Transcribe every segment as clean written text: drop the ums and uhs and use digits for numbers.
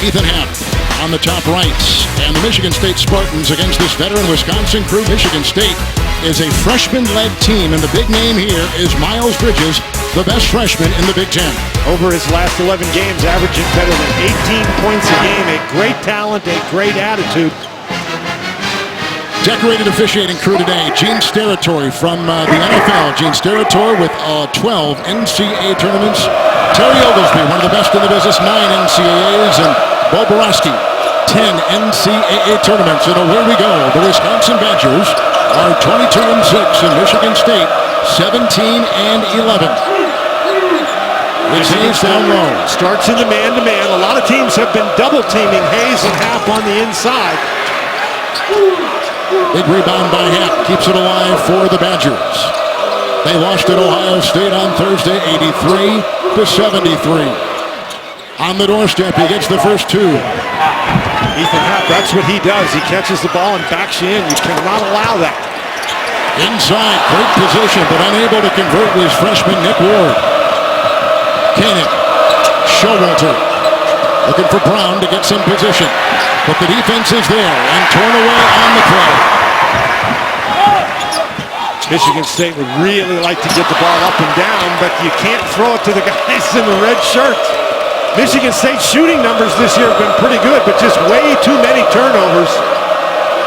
Ethan Happ on the top right. And the Michigan State Spartans against this veteran Wisconsin crew. Michigan State is a freshman-led team, and the big name here is Miles Bridges, the best freshman in the Big Ten. Over his last 11 games, averaging better than 18 points a game. A great talent, a great attitude. Decorated officiating crew today, Gene Steratore from the NFL. Gene Steratore with 12 NCAA tournaments. Terry Oglesby, one of the best in the business, 9 NCAAs. And Bo Borowski, 10 NCAA tournaments. And away we go. The Wisconsin Badgers are 22-6 and Michigan State 17-11. It's Hayes down low. Starts in the man-to-man. A lot of teams have been double-teaming Hayes and Happ on the inside. Big rebound by Happ. Keeps it alive for the Badgers. They lost at Ohio State on Thursday, 83-73. On the doorstep, he gets the first two. Ethan Happ, that's what he does. He catches the ball and backs you in. You cannot allow that. Inside, great position, but unable to convert was freshman Nick Ward. Koenig, Showalter, looking for Brown to get some position. But the defense is there and torn away on the play. Michigan State would really like to get the ball up and down, but you can't throw it to the guys in the red shirts. Michigan State's shooting numbers this year have been pretty good, but just way too many turnovers.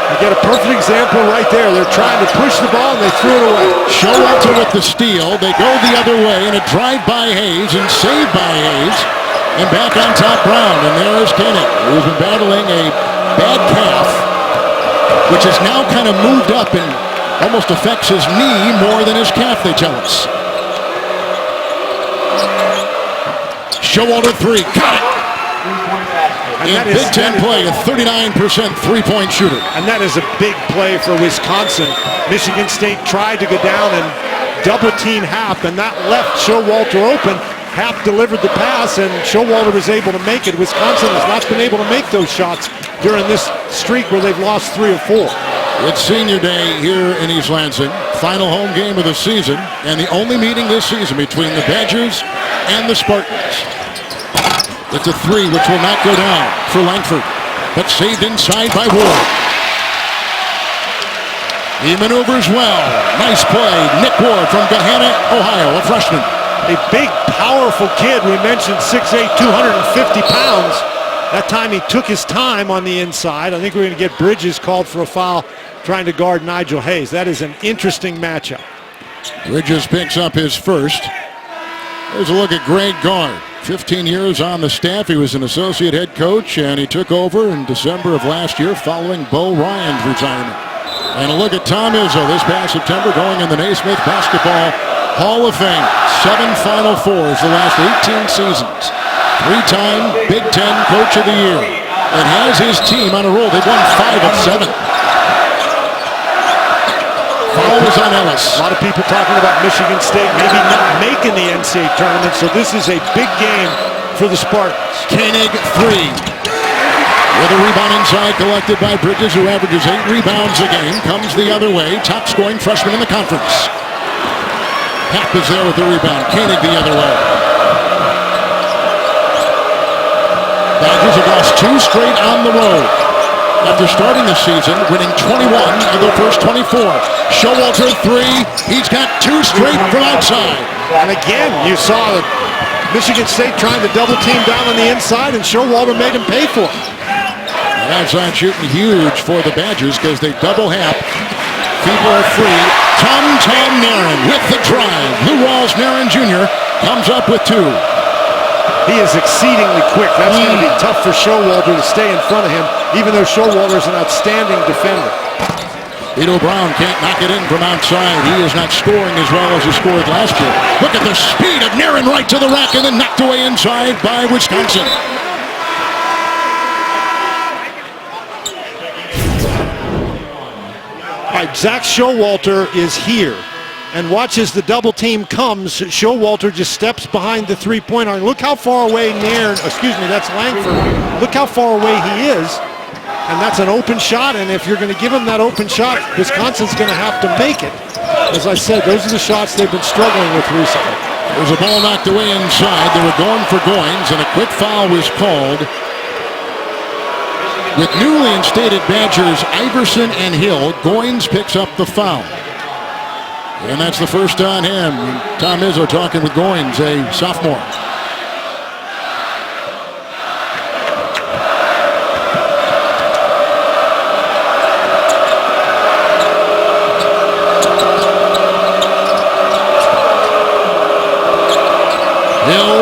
You get a perfect example right there. They're trying to push the ball and they threw it away. Showalter with the steal. They go the other way, and a drive by Hayes and saved by Hayes. And back on top, Brown. And there is Koenig, who's been battling a bad calf, which has now kind of moved up and almost affects his knee more than his calf, they tell us. Showalter three. Got it! In Big Ten play, a 39% three-point shooter. And that is a big play for Wisconsin. Michigan State tried to go down and double-team Happ, and that left Showalter open. Happ delivered the pass, and Showalter was able to make it. Wisconsin has not been able to make those shots during this streak where they've lost 3 or 4. It's senior day here in East Lansing. Final home game of the season, and the only meeting this season between the Badgers and the Spartans. It's a three, which will not go down for Langford, but saved inside by Ward. He maneuvers well. Nice play. Nick Ward from Gahanna, Ohio, a freshman. A big, powerful kid. We mentioned 6'8", 250 pounds. That time he took his time on the inside. I think we're going to get Bridges called for a foul trying to guard Nigel Hayes. That is an interesting matchup. Bridges picks up his first. There's a look at Greg Gard. 15 years on the staff. He was an associate head coach, and he took over in December of last year following Bo Ryan's retirement. And a look at Tom Izzo this past September going in the Naismith Basketball Hall of Fame. 7 Final Fours the last 18 seasons. 3-time Big Ten Coach of the Year. And has his team on a roll. They've won 5 of 7. Foul was on Ellis. A lot of people talking about Michigan State maybe not making the NCAA tournament, so this is a big game for the Spartans. Koenig three. With a rebound inside collected by Bridges, who averages 8 rebounds a game. Comes the other way. Top scoring freshman in the conference. Happ is there with the rebound. Koenig the other way. Badgers have lost 2 straight on the road. After starting the season, winning 21 of their first 24. Showalter three. He's got 2 straight from outside. And again, you saw Michigan State trying to double team down on the inside, and Showalter made him pay for it. Outside shooting huge for the Badgers because they double Happ. People are free. Tom Nairn with the drive. Lou Rawls Nairn Jr. comes up with 2. He is exceedingly quick. That's going to be tough for Showalter to stay in front of him, even though Showalter is an outstanding defender. Vito Brown can't knock it in from outside. He is not scoring as well as he scored last year. Look at the speed of Nairn right to the rack and then knocked away inside by Wisconsin. All right, Zach Showalter is here. And watch as the double team comes, Showalter just steps behind the three-point arc. Look how far away that's Langford. Look how far away he is. And that's an open shot, and if you're going to give him that open shot, Wisconsin's going to have to make it. As I said, those are the shots they've been struggling with recently. There's a ball knocked away inside. They were going for Goins, and a quick foul was called With newly instated Badgers Iverson and Hill, Goins picks up the foul. And that's the first on him. Tom Izzo talking with Goins, a sophomore. Hill,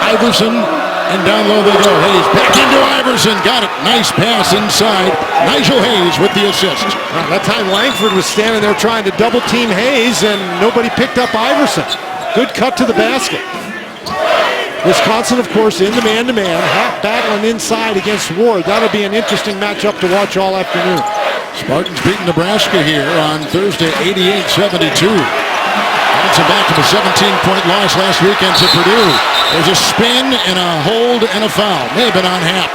Iverson, and down low they go. Hayes back into Iverson. Got it. Nice pass inside. Nigel Hayes with the assist. That time Langford was standing there trying to double team Hayes, and nobody picked up Iverson. Good cut to the basket. Wisconsin, of course, in the man-to-man. Hap battling inside against Ward. That'll be an interesting matchup to watch all afternoon. Spartans beating Nebraska here on Thursday, 88-72. Johnson back to the 17-point loss last weekend to Purdue. There's a spin and a hold and a foul. May have been on Happ.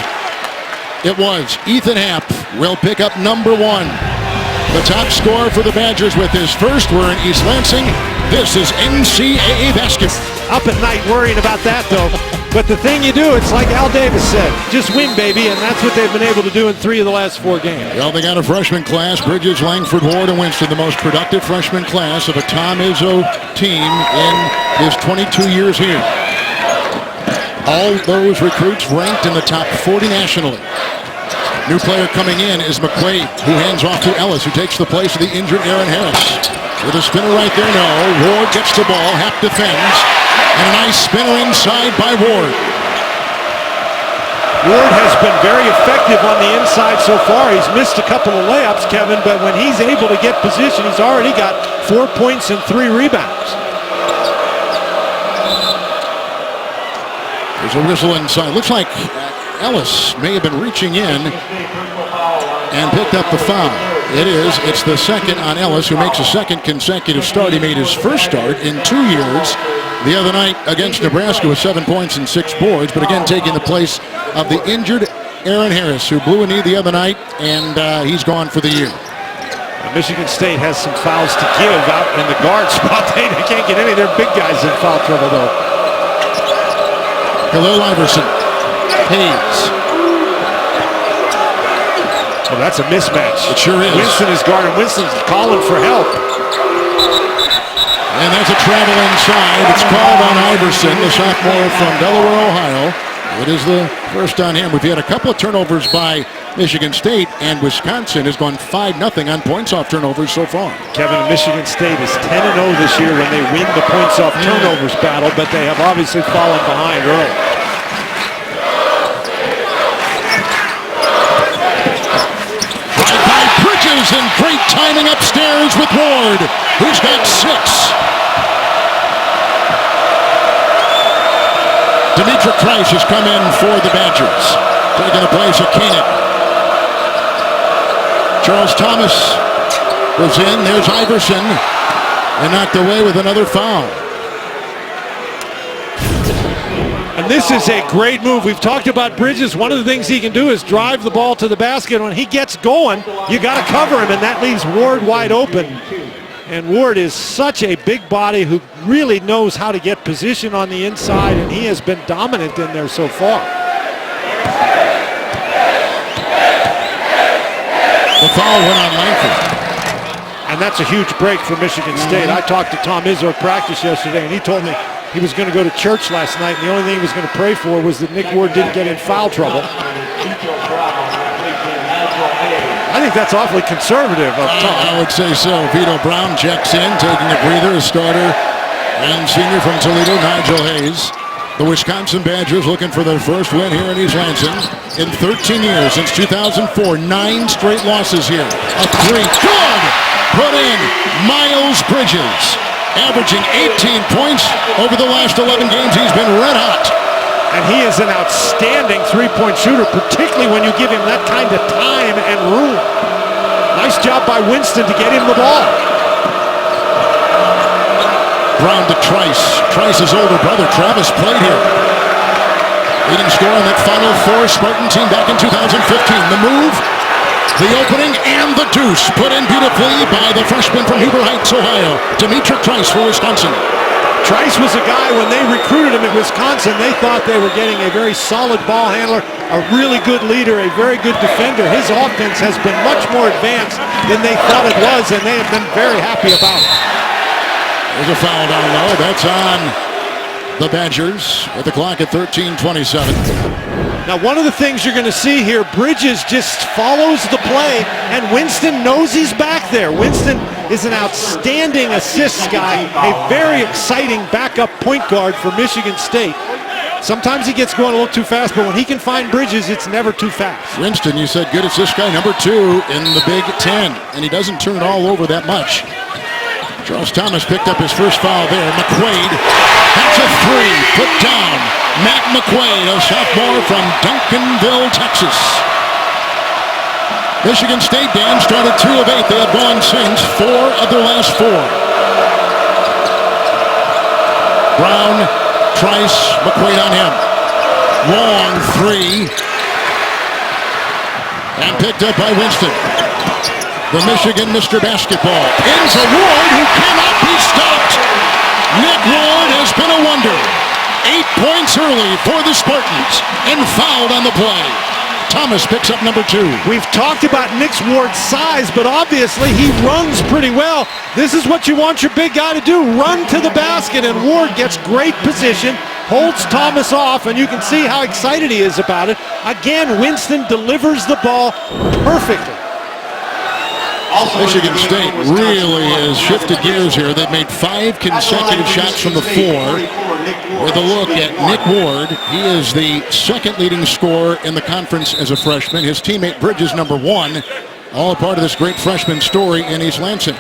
It was. Ethan Happ will pick up number 1. The top scorer for the Badgers with his first. We're in East Lansing. This is NCAA basketball. Up at night worrying about that, though. But the thing you do, it's like Al Davis said, just win, baby, and that's what they've been able to do in 3 of the last 4 games. Well, they got a freshman class, Bridges, Langford, Ward, and Winston, the most productive freshman class of a Tom Izzo team in his 22 years here. All those recruits ranked in the top 40 nationally. New player coming in is McQuaid, who hands off to Ellis, who takes the place of the injured Aaron Harris. With a spinner right there, no. Ward gets the ball, Happ defends, and a nice spinner inside by Ward. Ward has been very effective on the inside so far. He's missed a couple of layups, Kevin, but when he's able to get position, he's already got 4 points and 3 rebounds. There's a whistle inside. Looks like Ellis may have been reaching in and picked up the foul. It is. It's the second on Ellis, who makes a second consecutive start. He made his first start in 2 years the other night against Nebraska with 7 points and 6 boards, but again taking the place of the injured Aaron Harris, who blew a knee the other night, and he's gone for the year. Michigan State has some fouls to give out in the guard spot. They can't get any of their big guys in foul trouble, though. Khalil Iverson. Hayes. Well, that's a mismatch. It sure is. Winston is guarding. Winston's calling for help. And there's a travel inside. It's called on Iverson, the sophomore from Delaware, Ohio. It is the first on him. We've had a couple of turnovers by Michigan State, and Wisconsin has gone 5-0 on points off turnovers so far. Kevin, Michigan State is 10-0 this year when they win the points off turnovers battle, but they have obviously fallen behind early. Bridges, and great timing upstairs with Ward, who's got 6. Demetric Price has come in for the Badgers, taking the place of Koenig. Charles Thomas was in. There's Iverson, and knocked away with another foul. And this is a great move. We've talked about Bridges. One of the things he can do is drive the ball to the basket. When he gets going, you got to cover him, and that leaves Ward wide open. And Ward is such a big body who really knows how to get position on the inside, and he has been dominant in there so far. The foul went on Langford. And that's a huge break for Michigan State. I talked to Tom Izzo at practice yesterday, and he told me he was going to go to church last night, and the only thing he was going to pray for was that Nick Ward didn't get in foul trouble. I think that's awfully conservative of Tom. I would say so. Vito Brown checks in, taking a breather, a starter, and senior from Toledo, Nigel Hayes. The Wisconsin Badgers looking for their first win here in East Lansing in 13 years, since 2004. 9 straight losses here. A 3. Good! Put in Miles Bridges, averaging 18 points over the last 11 games. He's been red hot. And he is an outstanding three-point shooter, particularly when you give him that kind of time and room. Nice job by Winston to get him the ball. Brown to Trice. Trice's older brother, Travis, played here. Leading scorer in that Final Four Spartan team back in 2015. The move, the opening, and the deuce. Put in beautifully by the freshman from Huber Heights, Ohio, Demetric Trice for Wisconsin. Trice was a guy, when they recruited him at Wisconsin, they thought they were getting a very solid ball handler, a really good leader, a very good defender. His offense has been much more advanced than they thought it was, and they have been very happy about it. There's a foul down low. That's on the Badgers with the clock at 13:27. Now, one of the things you're going to see here, Bridges just follows the play, and Winston knows he's back there. Winston is an outstanding assists guy, a very exciting backup point guard for Michigan State. Sometimes he gets going a little too fast, but when he can find Bridges, it's never too fast. Winston, you said good assist guy, number 2 in the Big Ten, and he doesn't turn it all over that much. Charles Thomas picked up his first foul there. McQuaid, that's a 3, put down. Matt McQuaid, a sophomore from Duncanville, Texas. Michigan State, Dan, started 2 of 8. They have gone since 4 of their last 4. Brown, Trice, McQuaid on him. Long 3. And picked up by Winston. The Michigan Mr. Basketball pins a Ward who cannot be stopped. Nick Ward has been a wonder. 8 points early for the Spartans and fouled on the play. Thomas picks up number 2. We've talked about Nick Ward's size, but obviously he runs pretty well. This is what you want your big guy to do, run to the basket, and Ward gets great position, holds Thomas off, and you can see how excited he is about it. Again, Winston delivers the ball perfectly. Michigan State really has shifted gears here. They've made 5 consecutive shots from the floor. With a look at Nick Ward, he is the second leading scorer in the conference as a freshman. His teammate Bridges, number 1. All part of this great freshman story in East Lansing.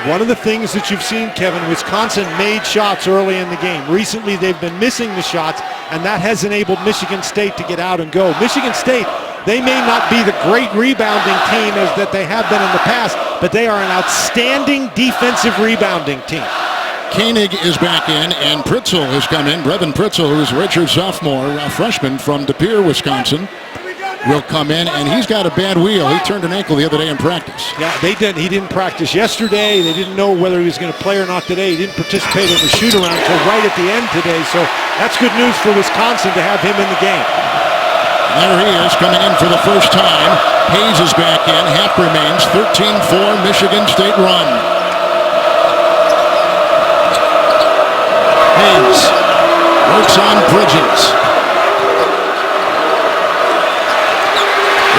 One of the things that you've seen, Kevin, Wisconsin made shots early in the game. Recently, they've been missing the shots, and that has enabled Michigan State to get out and go. Michigan State, they may not be the great rebounding team as that they have been in the past, but they are an outstanding defensive rebounding team. Koenig is back in, and Pritzel has come in. Brevin Pritzel, who is a redshirt sophomore, a freshman from De Pere, Wisconsin, will come in, and he's got a bad wheel. He turned an ankle the other day in practice. Yeah, he didn't practice yesterday. They didn't know whether he was going to play or not today. He didn't participate in the shoot-around until right at the end today, so that's good news for Wisconsin to have him in the game. There he is, coming in for the first time. Hayes is back in. Half remains. 13-4 Michigan State run. Hayes works on Bridges.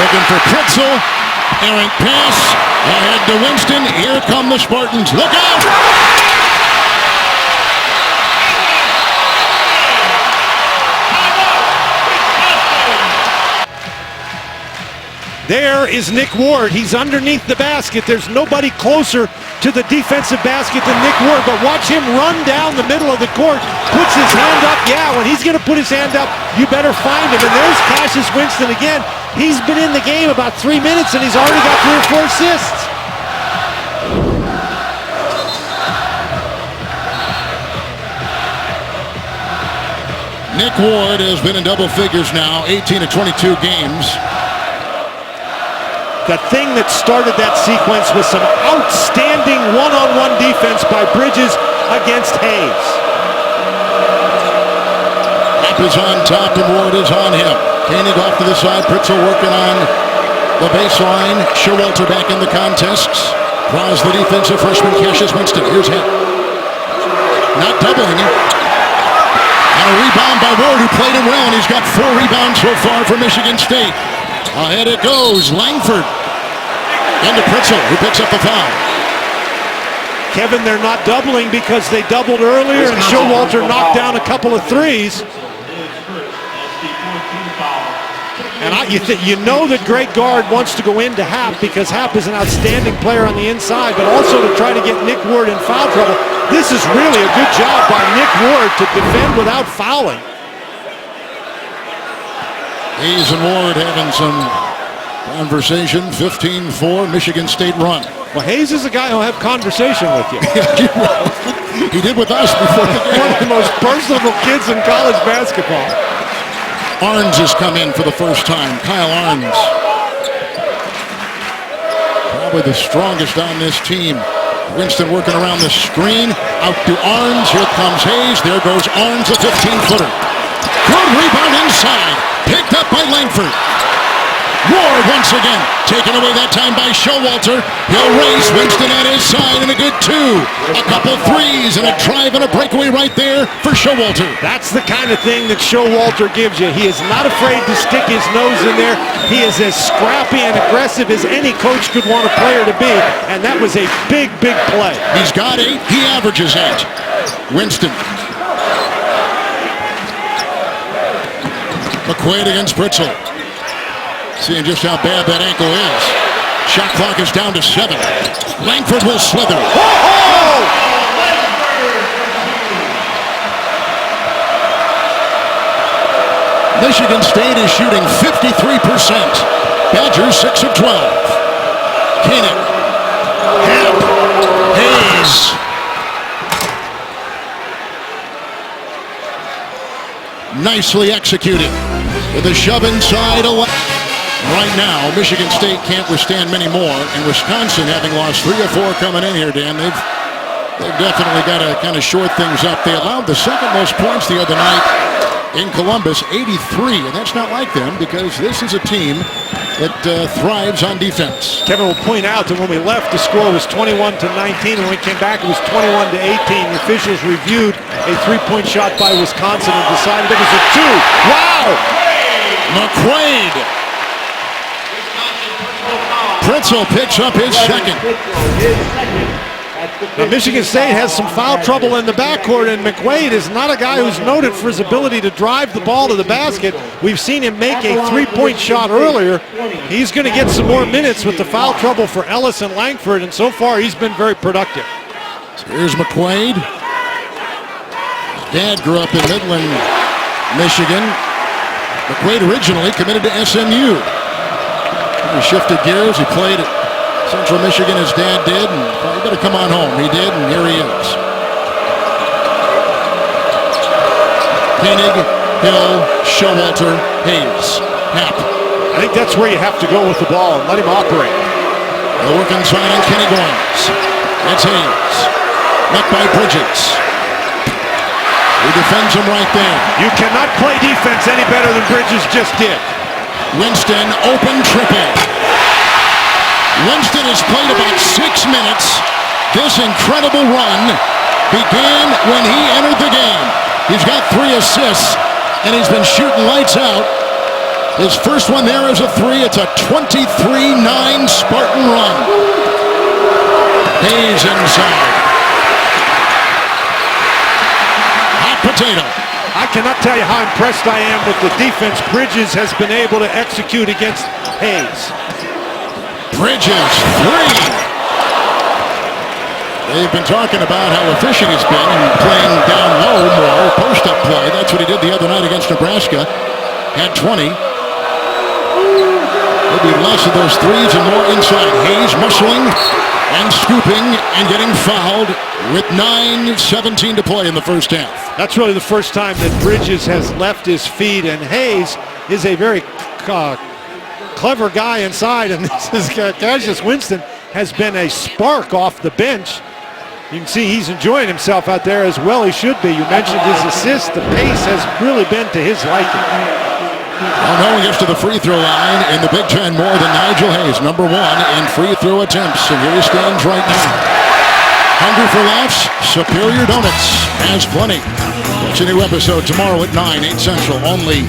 Looking for Pritzel. Errant pass. Ahead to Winston. Here come the Spartans. Look out! There is Nick Ward. He's underneath the basket. There's nobody closer to the defensive basket than Nick Ward, but watch him run down the middle of the court, puts his hand up. Yeah, when he's going to put his hand up, you better find him. And there's Cassius Winston again. He's been in the game about 3 minutes, and he's already got 3 or 4 assists. Nick Ward has been in double figures now, 18 of 22 games. The thing that started that sequence was some outstanding one-on-one defense by Bridges against Hayes. Knapp is on top and Ward is on him. Koenig off to the side. Pritzel working on the baseline. Showalter back in the contest. Draws the defensive freshman Cassius Winston. Here's him. Not doubling. And a rebound by Ward, who played him well, and he's got 4 rebounds so far for Michigan State. Ahead it goes. Langford into Pritzel, who picks up the foul. Kevin, they're not doubling because they doubled earlier, and Showalter knocked down a couple of threes. And you know that Greg Gard wants to go into Happ because Happ is an outstanding player on the inside, but also to try to get Nick Ward in foul trouble. This is really a good job by Nick Ward to defend without fouling. Hayes and Ward having some conversation. 15-4 Michigan State run. Well, Hayes is a guy who'll have conversation with you. He did with us before the game. One of the most personable kids in college basketball. Arns has come in for the first time. Kyle Arns. Probably the strongest on this team. Winston working around the screen. Out to Arns. Here comes Hayes. There goes Arns, a 15-footer. Good rebound inside. Picked up by Langford. Ward once again. Taken away that time by Showalter. He'll race. Winston at his side and a good two. A couple threes and a drive and a breakaway right there for Showalter. That's the kind of thing that Showalter gives you. He is not afraid to stick his nose in there. He is as scrappy and aggressive as any coach could want a player to be. And that was a big, big play. He's got 8. He averages 8. Winston. McQuaid against Pritzl. Seeing just how bad that ankle is. Shot clock is down to 7. Langford will slither. Oh! Michigan State is shooting 53%. Badgers 6 of 12. Koenig. Happ. Hayes. Nicely executed. With a shove inside. Right now, Michigan State can't withstand many more, and Wisconsin, having lost 3 or 4 coming in here, Dan, they've definitely got to kind of short things up. They allowed the second most points the other night in Columbus, 83, and that's not like them because this is a team that thrives on defense. Kevin will point out that when we left, the score was 21-19. When we came back, it was 21-18. The officials reviewed a 3-point shot by Wisconsin and decided it was a 2. Wow! McQuaid. Pritzl picks up his second. Now, Michigan State has some foul trouble in the backcourt, and McQuaid is not a guy who's noted for his ability to drive the ball to the basket. We've seen him make a 3-point shot earlier. He's going to get some more minutes with the foul trouble for Ellis and Langford, and so far he's been very productive. So here's McQuaid. His dad grew up in Midland, Michigan. McQuaid originally committed to SMU. He shifted gears. He played at Central Michigan, his dad did, and you better come on home. He did, and here he is. Koenig, Hill, Showalter, Hayes, Happ. I think that's where you have to go with the ball and let him operate. They'll work inside on Kenny Goins. That's Hayes. Met by Bridges. He defends him right there. You cannot play defense any better than Bridges just did. Winston, open triple. Winston has played about 6 minutes. This incredible run began when he entered the game. He's got 3 assists, and he's been shooting lights out. His first one there is a 3. It's a 23-9 Spartan run. Hayes inside. Hot potato. I cannot tell you how impressed I am with the defense Bridges has been able to execute against Hayes. Bridges, 3. They've been talking about how efficient he's been in playing down low more, post-up play. That's what he did the other night against Nebraska. Had 20. Maybe less of those threes and more inside. Hayes muscling and scooping and getting fouled with 9:17 to play in the first half. That's really the first time that Bridges has left his feet, and Hayes is a very clever guy inside, and this is Cassius Winston has been a spark off the bench. You can see he's enjoying himself out there as well. He should be. You mentioned his assist. The pace has really been to his liking. Well, no one gets to the free throw line in the Big Ten more than Nigel Hayes, #1 in free throw attempts, and here he stands right now. Hungry for laughs? Superior Donuts has plenty. Watch a new episode tomorrow at 9, 8 Central, only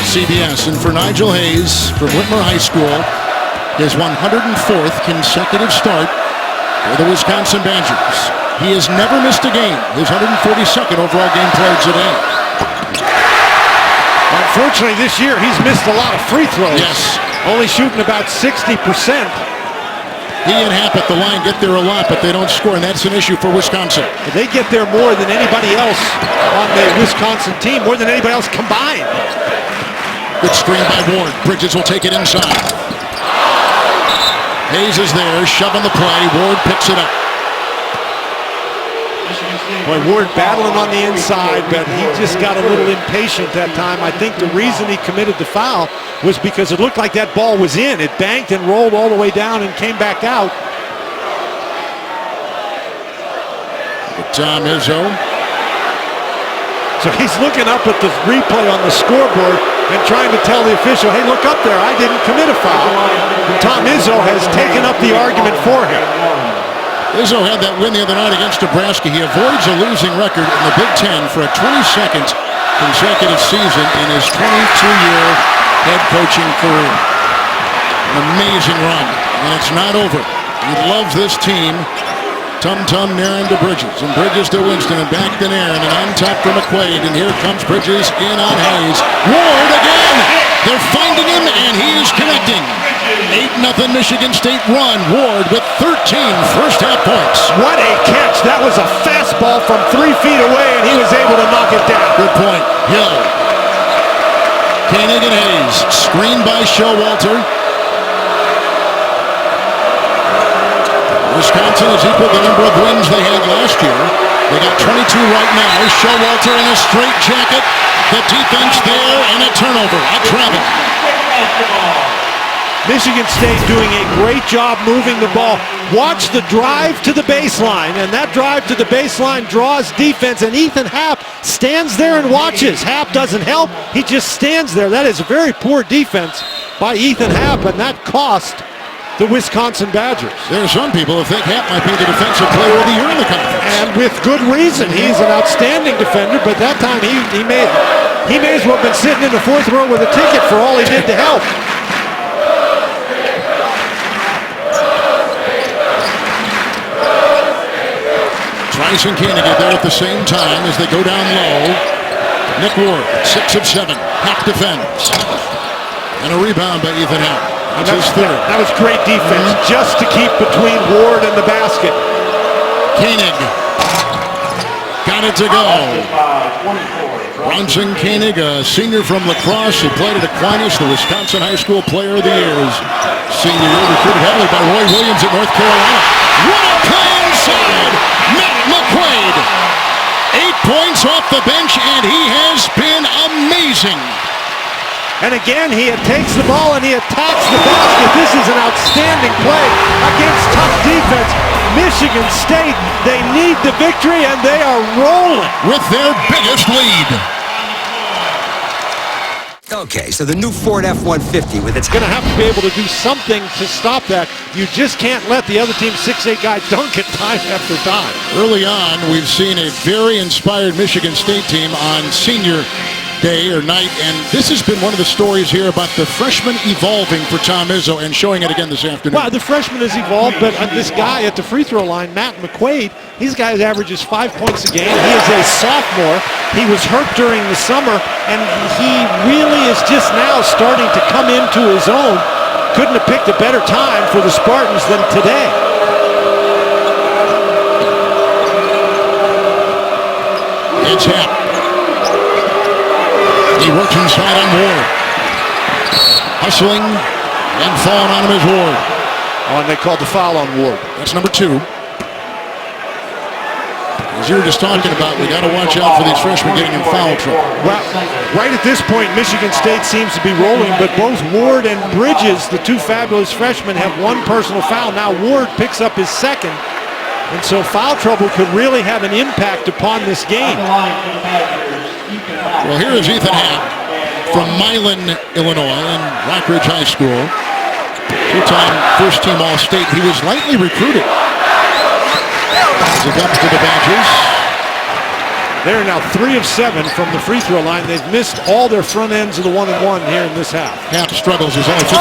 CBS. And for Nigel Hayes from Whitmer High School, his 104th consecutive start for the Wisconsin Badgers. He has never missed a game. His 142nd overall game played today. Unfortunately, this year he's missed a lot of free throws. Yes. Only shooting about 60%. He and Happ at the line get there a lot, but they don't score, and that's an issue for Wisconsin. They get there more than anybody else on the Wisconsin team, more than anybody else combined. Good screen by Ward. Bridges will take it inside. Hayes is there, shoving the play. Ward picks it up. Boy, Ward battling on the inside, but he just got a little impatient that time. I think the reason he committed the foul was because it looked like that ball was in. It banked and rolled all the way down and came back out. Tom Izzo. So he's looking up at the replay on the scoreboard and trying to tell the official, hey, look up there, I didn't commit a foul. And Tom Izzo has taken up the argument for him. Izzo had that win the other night against Nebraska. He avoids a losing record in the Big Ten for a 22nd consecutive season in his 22-year head coaching career. An amazing run, and it's not over. He loves this team. Tum-Tum, Nairn to Bridges, and Bridges to Winston, and back to Nairn, and on top for McQuaid, and here comes Bridges in on Hayes. Ward again! They're finding him, and he is connecting. 8-0 Michigan State run. Ward with 13 first-half points. What a catch! That was a fastball from 3 feet away, and he was able to knock it down. Good point. Hill. Koenig and Hayes. Screened by Showalter. Wisconsin has equaled the number of wins they had last year. They got 22 right now. Showalter in a straight jacket. The defense there, and a turnover at travel. Michigan State doing a great job moving the ball. Watch the drive to the baseline, and that drive to the baseline draws defense, and Ethan Happ stands there and watches. Happ doesn't help. He just stands there. That is a very poor defense by Ethan Happ, and that cost the Wisconsin Badgers. There are some people who think Happ might be the defensive player of the year in the conference. And with good reason. He's an outstanding defender, but that time he may as well have been sitting in the 4th row with a ticket for all he did to help. Trice and Koenig there at the same time as they go down low. Nick Ward, 6 of 7. Happ defends. And a rebound by Ethan Happ. That's his third. That was great defense, just to keep between Ward and the basket. Koenig got it to go. Bronson Koenig, a senior from La Crosse, who played at Aquinas, the Wisconsin High School Player of the Year. Senior year, recruited heavily by Roy Williams at North Carolina. What a play inside! Matt McQuaid, 8 points off the bench, and he has been amazing. And again, he takes the ball and he attacks the basket. This is an outstanding play against tough defense. Michigan State, they need the victory, and they are rolling with their biggest lead. Okay, so the new Ford F-150 with its... Going to have to be able to do something to stop that. You just can't let the other team's 6'8" guy dunk it time after time. Early on, we've seen a very inspired Michigan State team on senior day or night, and this has been one of the stories here about the freshman evolving for Tom Izzo and showing it again this afternoon. Well, the freshman has evolved, but this guy at the free throw line, Matt McQuaid, these guys averages 5 points a game. He is a sophomore. He was hurt during the summer, and he really is just now starting to come into his own. Couldn't have picked a better time for the Spartans than today. It's Happ. He works inside on Ward. Hustling and falling on him is Ward. Oh, and they called the foul on Ward. That's number 2. As you were just talking about, we got to watch out for these freshmen getting in foul trouble. Well, right at this point, Michigan State seems to be rolling, but both Ward and Bridges, the 2 fabulous freshmen, have 1 personal foul. Now Ward picks up his 2nd, and so foul trouble could really have an impact upon this game. Well, here is Ethan Happ from Milan, Illinois, and Rockridge High School. 2-time first-team All-State. He was lightly recruited. As he comes to the Badgers. They're now 3 of 7 from the free throw line. They've missed all their front ends of the 1-and-1 here in this half. Happ struggles. He's only 51%.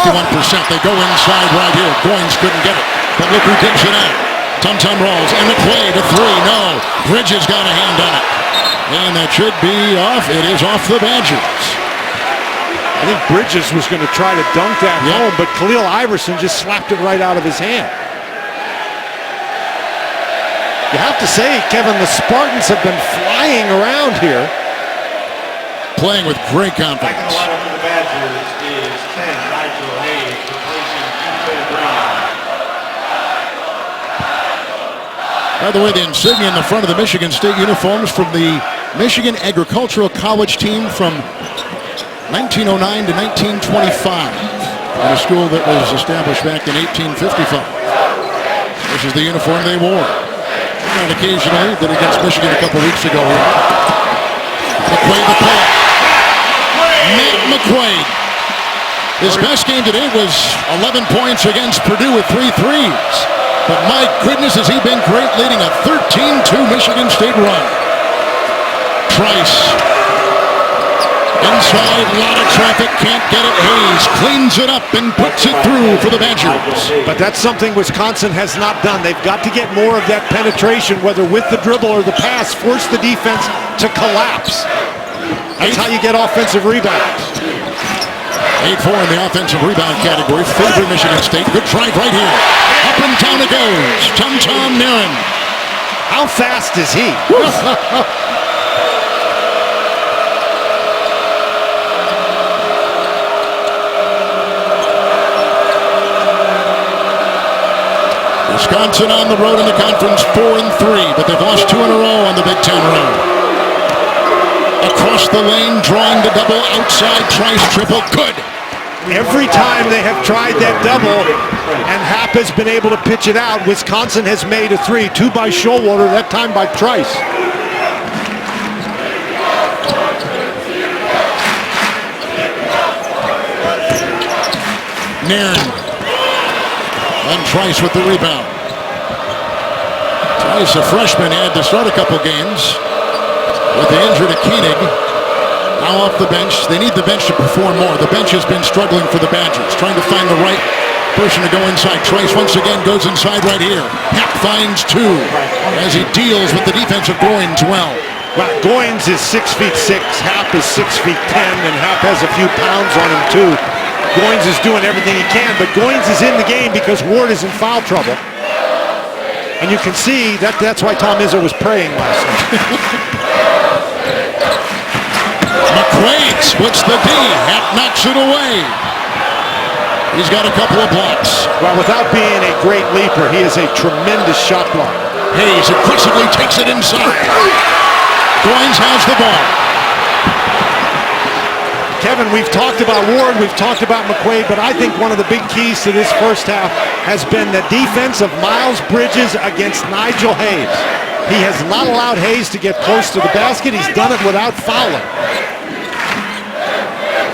They go inside right here. Goins couldn't get it. But look who digs it out. Tum-Tum rolls. And McQuaid to 3. No. Bridges got a hand on it. And that should be off. It is off the Badgers. I think Bridges was going to try to dunk that home, but Khalil Iverson just slapped it right out of his hand. You have to say, Kevin, the Spartans have been flying around here. Playing with great confidence. Second lineup for the Badgers is 10, Nigel Hayes, replacing Ethan Brown. By the way, the insignia in the front of the Michigan State uniforms from the Michigan Agricultural College team from 1909 to 1925. At a school that was established back in 1855. This is the uniform they wore. And occasionally, did against Michigan a couple weeks ago. McQuaid the pull. Matt McQuaid. His best game today was 11 points against Purdue with 3 threes. But my goodness, has he been great, leading a 13-2 Michigan State run. Trice. Inside, a lot of traffic, can't get it. Hayes cleans it up and puts it through for the Badgers. But that's something Wisconsin has not done. They've got to get more of that penetration, whether with the dribble or the pass, force the defense to collapse. That's how you get offensive rebounds. 8-4 in the offensive rebound category. Favor Michigan State. Good drive right here. Up and down it goes. Tom Naren. How fast is he? Wisconsin on the road in the conference 4-3, but they've lost 2 in a row on the Big Ten road. Across the lane, drawing the double outside, Trice triple, good. Every time they have tried that double and Happ has been able to pitch it out, Wisconsin has made a 3. 2 by Showalter, that time by Trice. Nairn. And Trice with the rebound. Trice, a freshman, had to start a couple games with the injury to Koenig. Now off the bench. They need the bench to perform more. The bench has been struggling for the Badgers, trying to find the right person to go inside. Trice once again goes inside right here. Happ finds 2 as he deals with the defensive Goins well. Well, Goins is 6'6", Happ is 6'10", and Happ has a few pounds on him too. Goins is doing everything he can, but Goins is in the game because Ward is in foul trouble. And you can see that's why Tom Izzo was praying last night. McQuaid splits the D. Happ knocks it away. He's got a couple of blocks. Well, without being a great leaper, he is a tremendous shot blocker. Hayes aggressively takes it inside. Goins has the ball. Kevin, we've talked about Ward, we've talked about McQuaid, but I think one of the big keys to this first half has been the defense of Miles Bridges against Nigel Hayes. He has not allowed Hayes to get close to the basket. He's done it without fouling.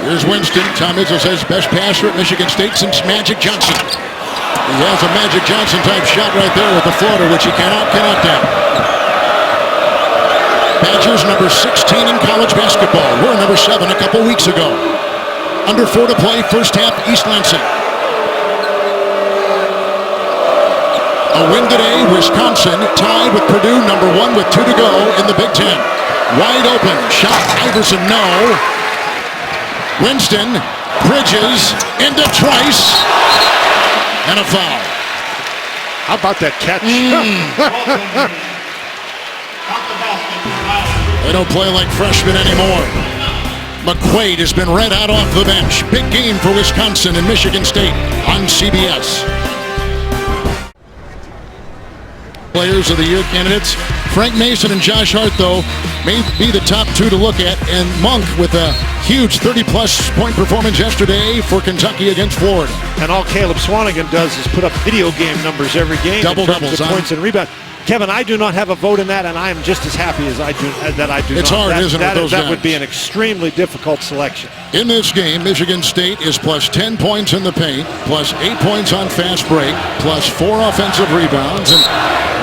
Here's Winston. Tom Izzo says best passer at Michigan State since Magic Johnson. He has a Magic Johnson type shot right there with the floater, which he cannot down. Badgers number 16 in college basketball. We're number 7 a couple weeks ago. Under 4 to play, first half, East Lansing. A win today, Wisconsin tied with Purdue, number 1 with 2 to go in the Big Ten. Wide open, shot, Iverson, no. Winston, Bridges, into Trice, and a foul. How about that catch? They don't play like freshmen anymore. McQuaid has been read out off the bench. Big game for Wisconsin and Michigan State on CBS. Players of the Year candidates. Frank Mason and Josh Hart, though, may be the top 2 to look at. And Monk with a huge 30-plus point performance yesterday for Kentucky against Florida. And all Caleb Swanigan does is put up video game numbers every game. Double-doubles. Points and rebounds. Kevin, I do not have a vote in that, and I am just as happy as I do. It's hard, isn't it? That would be an extremely difficult selection. In this game, Michigan State is plus 10 points in the paint, plus 8 points on fast break, plus 4 offensive rebounds, and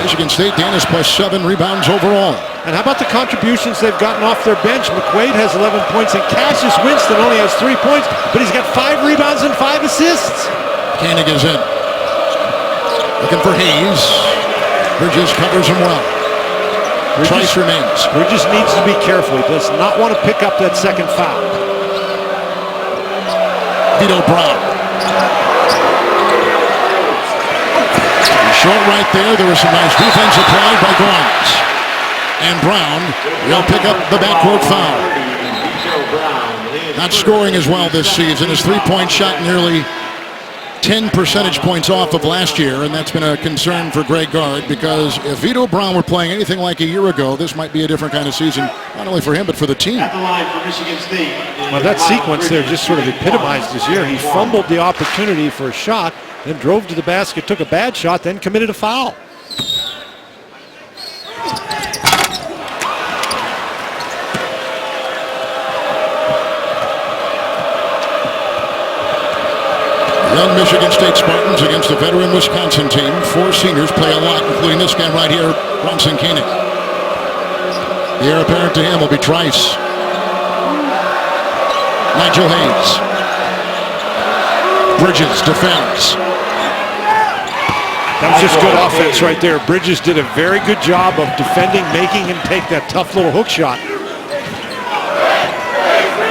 Michigan State, Dan, is plus 7 rebounds overall. And how about the contributions they've gotten off their bench? McQuaid has 11 points, and Cassius Winston only has 3 points, but he's got 5 rebounds and 5 assists. Koenig is in. Looking for Hayes. Bridges covers him well. Trice remains. Bridges needs to be careful. He does not want to pick up that second foul. Vito Brown. Short right there. There was some nice defense applied by Goins. And Brown will pick up the backcourt foul. Not scoring as well this season. His 3-point shot nearly 10 percentage points off of last year, and that's been a concern for Greg Gard, because if Vito Brown were playing anything like a year ago, this might be a different kind of season, not only for him, but for the team. At the line for Michigan State. Well, that sequence there just sort of epitomized his year. He fumbled the opportunity for a shot, then drove to the basket, took a bad shot, then committed a foul. Young Michigan State Spartans against a veteran Wisconsin team. 4 seniors play a lot, including this guy right here, Bronson Koenig. The heir apparent to him will be Trice. Nigel Hayes. Bridges defends. That was just good offense right there. Bridges did a very good job of defending, making him take that tough little hook shot.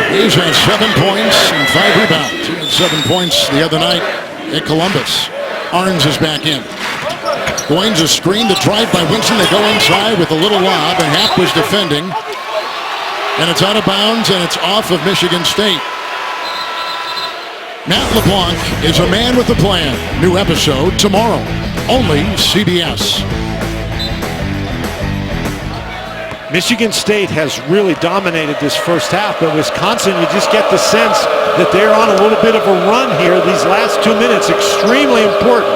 Hayes has 7 points and 5 rebounds. He had 7 points the other night at Columbus. Arns is back in. Goins a screen, the drive by Winston. They go inside with a little lob, and Happ was defending. And it's out of bounds, and it's off of Michigan State. Matt LeBlanc is a man with a plan. New episode tomorrow, only CBS. Michigan State has really dominated this first half, but Wisconsin, you just get the sense that they're on a little bit of a run here. These last 2 minutes, extremely important.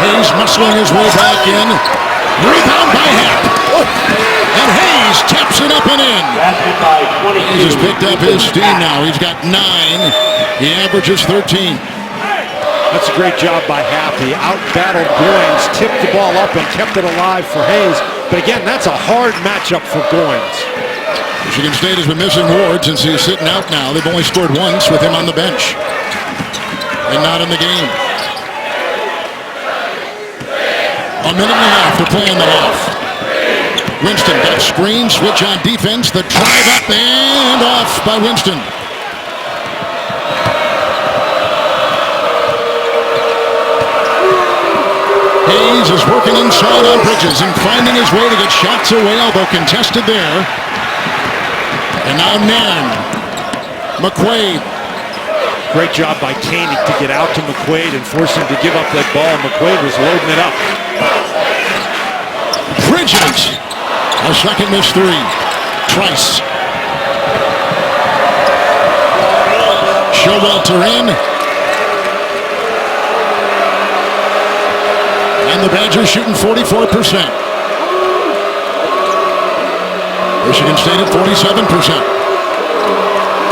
Hayes muscling his way back in. Rebound by Happ. And Hayes taps it up and in. Hayes has picked up his steam now. He's got 9. He averages 13. That's a great job by Happ. He out-battled Goins, tipped the ball up and kept it alive for Hayes. But again, that's a hard matchup for Goins. Michigan State has been missing Ward since he's sitting out now. They've only scored once with him on the bench. And not in the game. A minute and a half to play in the half. Winston got screen, switch on defense. The drive up and off by Winston. Hayes is working inside on Bridges and finding his way to get shots away, although contested there. And now Nairn. McQuaid. Great job by Koenig to get out to McQuaid and force him to give up that ball. McQuaid was loading it up. Bridges. A second missed 3. Trice. Showalter in. And the Badgers shooting 44%. Michigan State at 47%.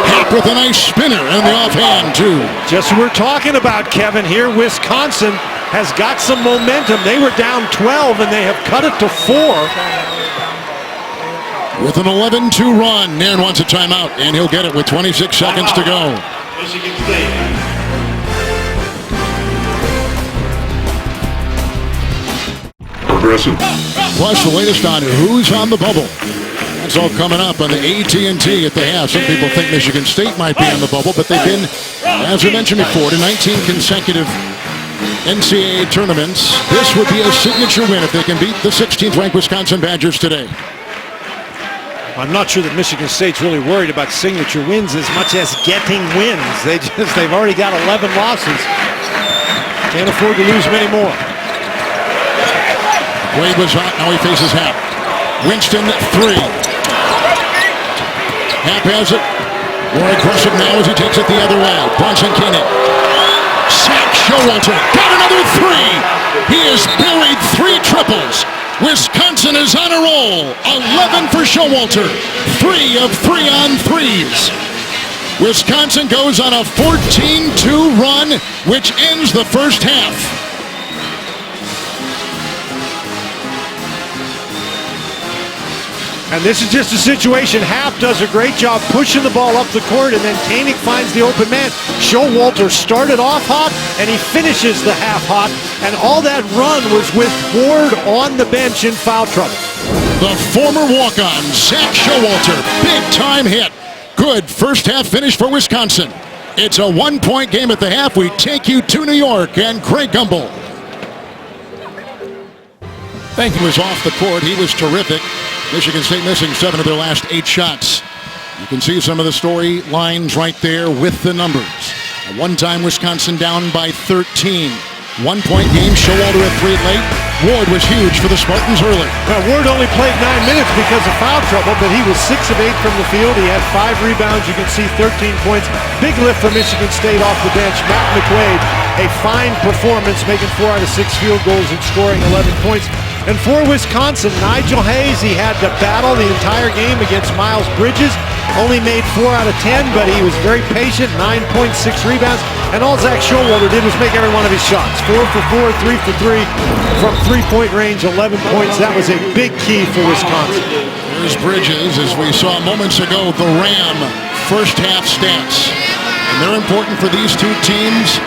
Happ with a nice spinner and the offhand, too. Just what we're talking about, Kevin. Here, Wisconsin has got some momentum. They were down 12, and they have cut it to 4. With an 11-2 run, Nairn wants a timeout, and he'll get it with 26 seconds to go. Michigan State. Progressive. Plus, the latest on who's on the bubble. That's all coming up on the AT&T at the half. Some people think Michigan State might be on the bubble, but they've been, as we mentioned before, to 19 consecutive NCAA tournaments. This would be a signature win if they can beat the 16th ranked Wisconsin Badgers today. I'm not sure that Michigan State's really worried about signature wins as much as getting wins. They've already got 11 losses. Can't afford to lose many more. Wade was hot, now he faces Happ. Winston, 3. Happ has it. More aggressive now as he takes it the other way. Bronson Koenig. Sack Showalter. Got another 3. He has buried 3 triples. Wisconsin is on a roll. 11 for Showalter. 3 of 3 on threes. Wisconsin goes on a 14-2 run, which ends the first half. And this is just a situation. Happ does a great job pushing the ball up the court, and then Koenig finds the open man. Showalter started off hot, and he finishes the half hot. And all that run was with Ward on the bench in foul trouble. The former walk-on, Zach Showalter, big-time hit. Good first half finish for Wisconsin. It's a 1-point game at the half. We take you to New York, and Craig Gumbel. Thank you. He was off the court. He was terrific. Michigan State missing 7 of their last 8 shots. You can see some of the storylines right there with the numbers. At one time, Wisconsin down by 13. 1-point game, Showalter at 3 late. Ward was huge for the Spartans early. Well, Ward only played 9 minutes because of foul trouble, but he was 6 of 8 from the field. He had 5 rebounds. You can see 13 points. Big lift for Michigan State off the bench. Matt McQuaid, a fine performance, making 4 out of 6 field goals and scoring 11 points. And for Wisconsin, Nigel Hayes, he had to battle the entire game against Miles Bridges. Only made 4 out of 10, but he was very patient, 9.6 rebounds. And all Zach Showalter did was make every one of his shots. 4 for 4, 3 for 3 from three-point range, 11 points. That was a big key for Wisconsin. Here's Bridges, as we saw moments ago, the Ram first half stats. And they're important for these two teams.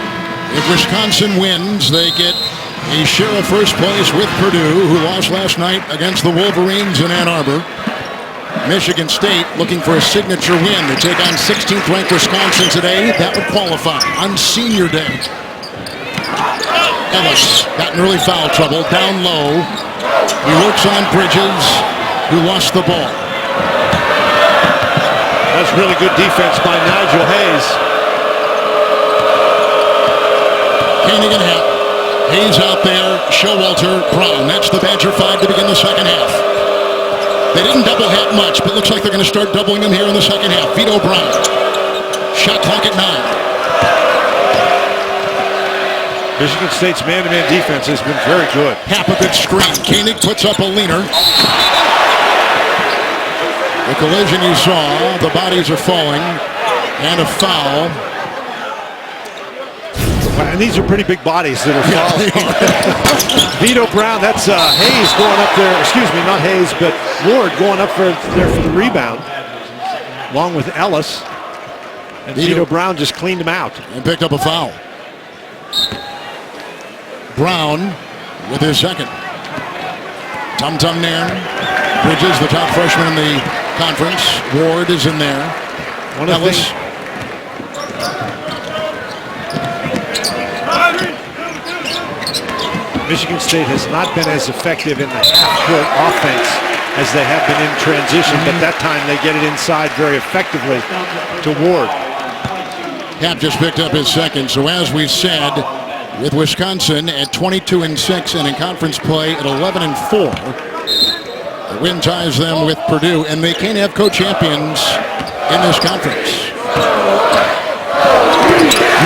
If Wisconsin wins, they get a share of first place with Purdue, who lost last night against the Wolverines in Ann Arbor. Michigan State looking for a signature win. They take on 16th ranked Wisconsin today. That would qualify on senior day. Ellis got in early foul trouble, down low. He works on Bridges, who lost the ball. That's really good defense by Nigel Hayes. Koenig and Happ. Hayes out there, Showalter, Brown. That's the Badger 5 to begin the second half. They didn't double Happ much, but looks like they're going to start doubling him here in the second half. Vito Brown. Shot clock at 9. Michigan State's man-to-man defense has been very good. Happ a good screen. Koenig puts up a leaner. The collision you saw, the bodies are falling, and a foul. And these are pretty big bodies that are falling. Vito Brown, that's Hayes going up there. Excuse me, not Hayes, but Ward going up there for the rebound, along with Ellis. And Vito Brown just cleaned him out. And picked up a foul. Brown with his second. Tum Tum Nairn. Bridges, the top freshman in the conference. Ward is in there. Ellis. Michigan State has not been as effective in the half-court offense as they have been in transition, but that time they get it inside very effectively to Ward. Happ just picked up his second, so as we said, with Wisconsin at 22-6 and in conference play at 11-4, the win ties them with Purdue, and they can't have co-champions in this conference.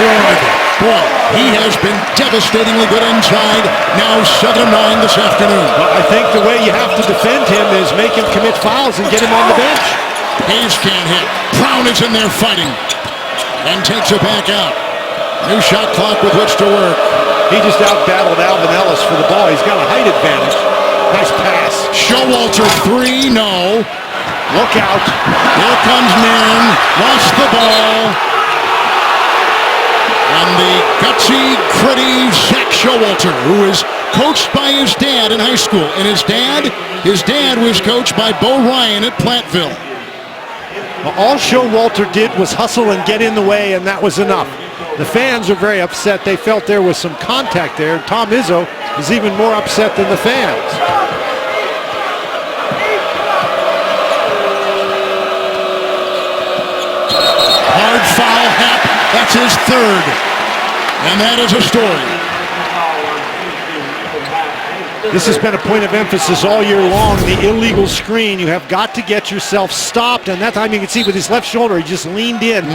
Ward. Boy, he has been devastatingly good inside. Now 7-9 this afternoon. Well, I think the way you have to defend him is make him commit fouls and get him on the bench. Hayes can't hit. Brown is in there fighting and takes it back out. New shot clock with which to work. He just out-battled Alvin Ellis for the ball. He's got a height advantage. Nice pass. Showalter 3, no. Look out. Here comes Nairn. Lost the ball. And the gutsy, gritty Zach Showalter, who is coached by his dad in high school. And his dad was coached by Bo Ryan at Platteville. Well, all Showalter did was hustle and get in the way, and that was enough. The fans are very upset. They felt there was some contact there. Tom Izzo is even more upset than the fans. Hard foul, Happ. That's his third. And that is a story. This has been a point of emphasis all year long, the illegal screen. You have got to get yourself stopped, and that time you can see with his left shoulder, he just leaned in.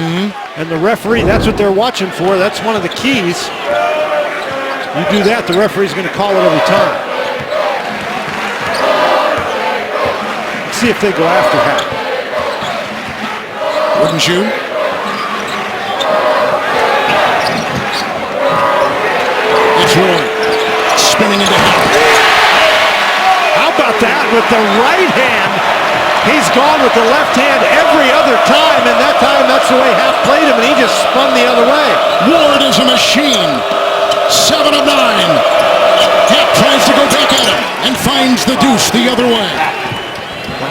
And the referee, that's what they're watching for. That's one of the keys. You do that, the referee's going to call it every time. Let's see if they go after Happ. Wouldn't you? It's Ward. Spinning into Happ. How about that with the right hand? He's gone with the left hand every other time, and that time that's the way Happ played him, and he just spun the other way. Ward is a machine. 7 of 9. Happ tries to go back at him and finds the deuce the other way.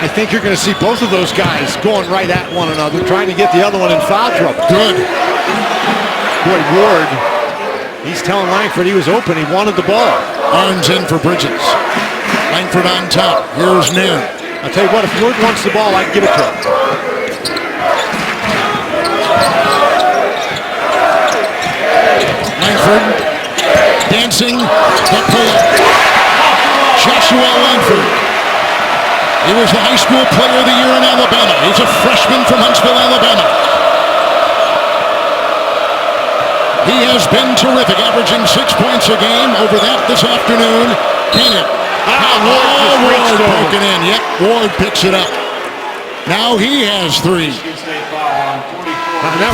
I think you're going to see both of those guys going right at one another, trying to get the other one in foul trouble. Good. Boy, Ward, he's telling Langford he was open. He wanted the ball. Arms in for Bridges. Langford on top. Here's Nairn. I'll tell you what, if Ward wants the ball, I can give it to him. Langford dancing. That pull up. Joshua Langford. He was the high school player of the year in Alabama. He's a freshman from Huntsville, Alabama. He has been terrific, averaging 6 points a game. Over that this afternoon, Koenig Ward just reached over. poking in. Yep, Ward picks it up. Now he has 3. Michigan State foul on 44. And that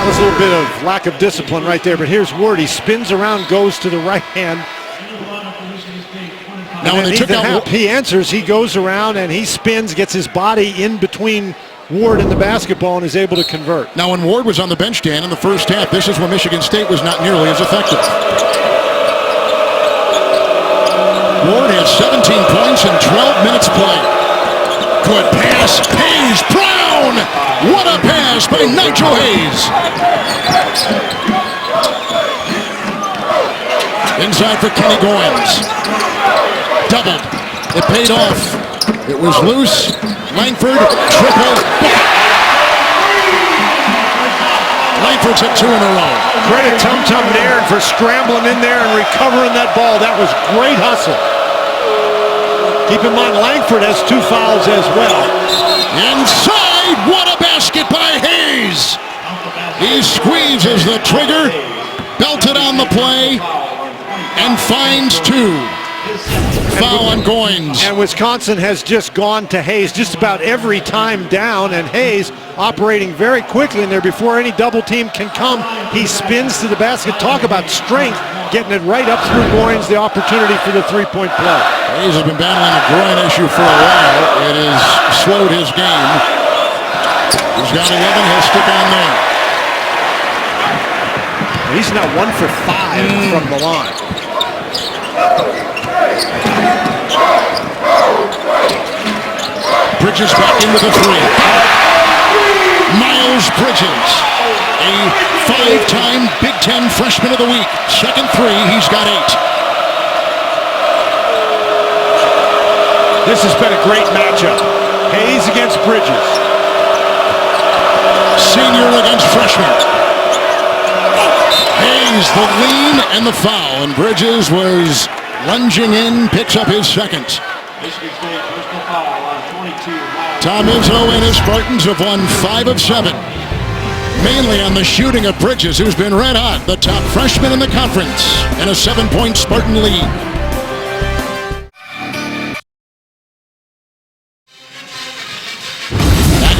was a little bit of lack of discipline right there. But here's Ward. He spins around, goes to the right hand. Now when they took Ethan out Happ, he answers. He goes around and he spins, gets his body in between Ward and the basketball, and is able to convert. Now when Ward was on the bench, Dan, in the first half, this is when Michigan State was not nearly as effective. Ward had 17 points in 12 minutes played. Good pass, Hayes, Brown! What a pass by Nigel Hayes! Inside for Kenny Goins. Doubled. It paid off. It was loose. Langford, triple. Langford's hit 2 in a row. Credit Tum Tum Nairn for scrambling in there and recovering that ball. That was great hustle. Keep in mind, Langford has 2 fouls as well. Inside, what a basket by Hayes! He squeezes the trigger, belted on the play, and finds 2. Foul on Goins. And Wisconsin has just gone to Hayes just about every time down, and Hayes operating very quickly in there before any double team can come. He spins to the basket. Talk about strength, getting it right up through Goins, the opportunity for the 3-point play. Hayes has been battling a groin issue for a while. It has slowed his game. He's got 11. He'll stick on there. He's now 1 for 5 from the line. Bridges back in with a 3. Miles Bridges, a 5-time Big Ten Freshman of the Week. Second 3, he's got 8. This has been a great matchup. Hayes against Bridges. Senior against freshman. Hayes, the lean and the foul, and Bridges was lunging in, picks up his second. Michigan State personal foul on 22. Tom Izzo and his Spartans have won 5 of 7. Mainly on the shooting of Bridges, who's been red hot, the top freshman in the conference, and a 7-point Spartan lead.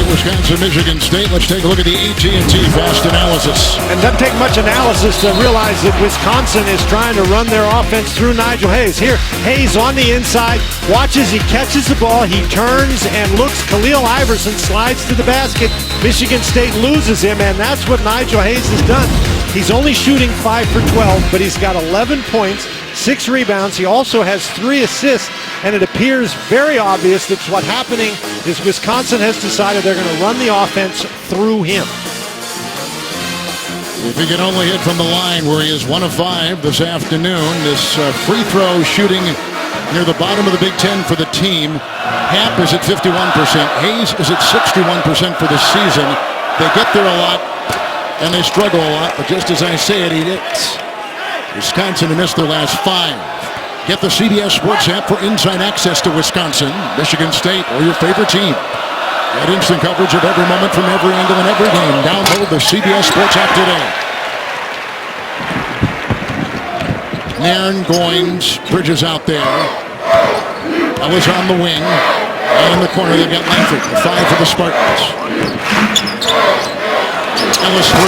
Wisconsin, Michigan State. Let's take a look at the AT&T Fast Analysis. And doesn't take much analysis to realize that Wisconsin is trying to run their offense through Nigel Hayes. Here, Hayes on the inside, watches, he catches the ball, he turns and looks. Khalil Iverson slides to the basket. Michigan State loses him, and that's what Nigel Hayes has done. He's only shooting 5 for 12, but he's got 11 points, 6 rebounds. He also has 3 assists, and it appears very obvious that what's happening is Wisconsin has decided they're going to run the offense through him. If he can only hit from the line where he is 1 of 5 this afternoon, this free throw shooting near the bottom of the Big Ten for the team. Happ is at 51%. Hayes is at 61% for the season. They get there a lot, and they struggle a lot, but just as I say it, he hits. Wisconsin have missed their last 5. Get the CBS Sports app for inside access to Wisconsin, Michigan State, or your favorite team. Get instant coverage of every moment from every angle and every game. Download the CBS Sports app today. Nairn, Goins, Bridges out there. Ellis on the wing. And in the corner, they've got Langford, 5 for the Spartans. Ellis 3.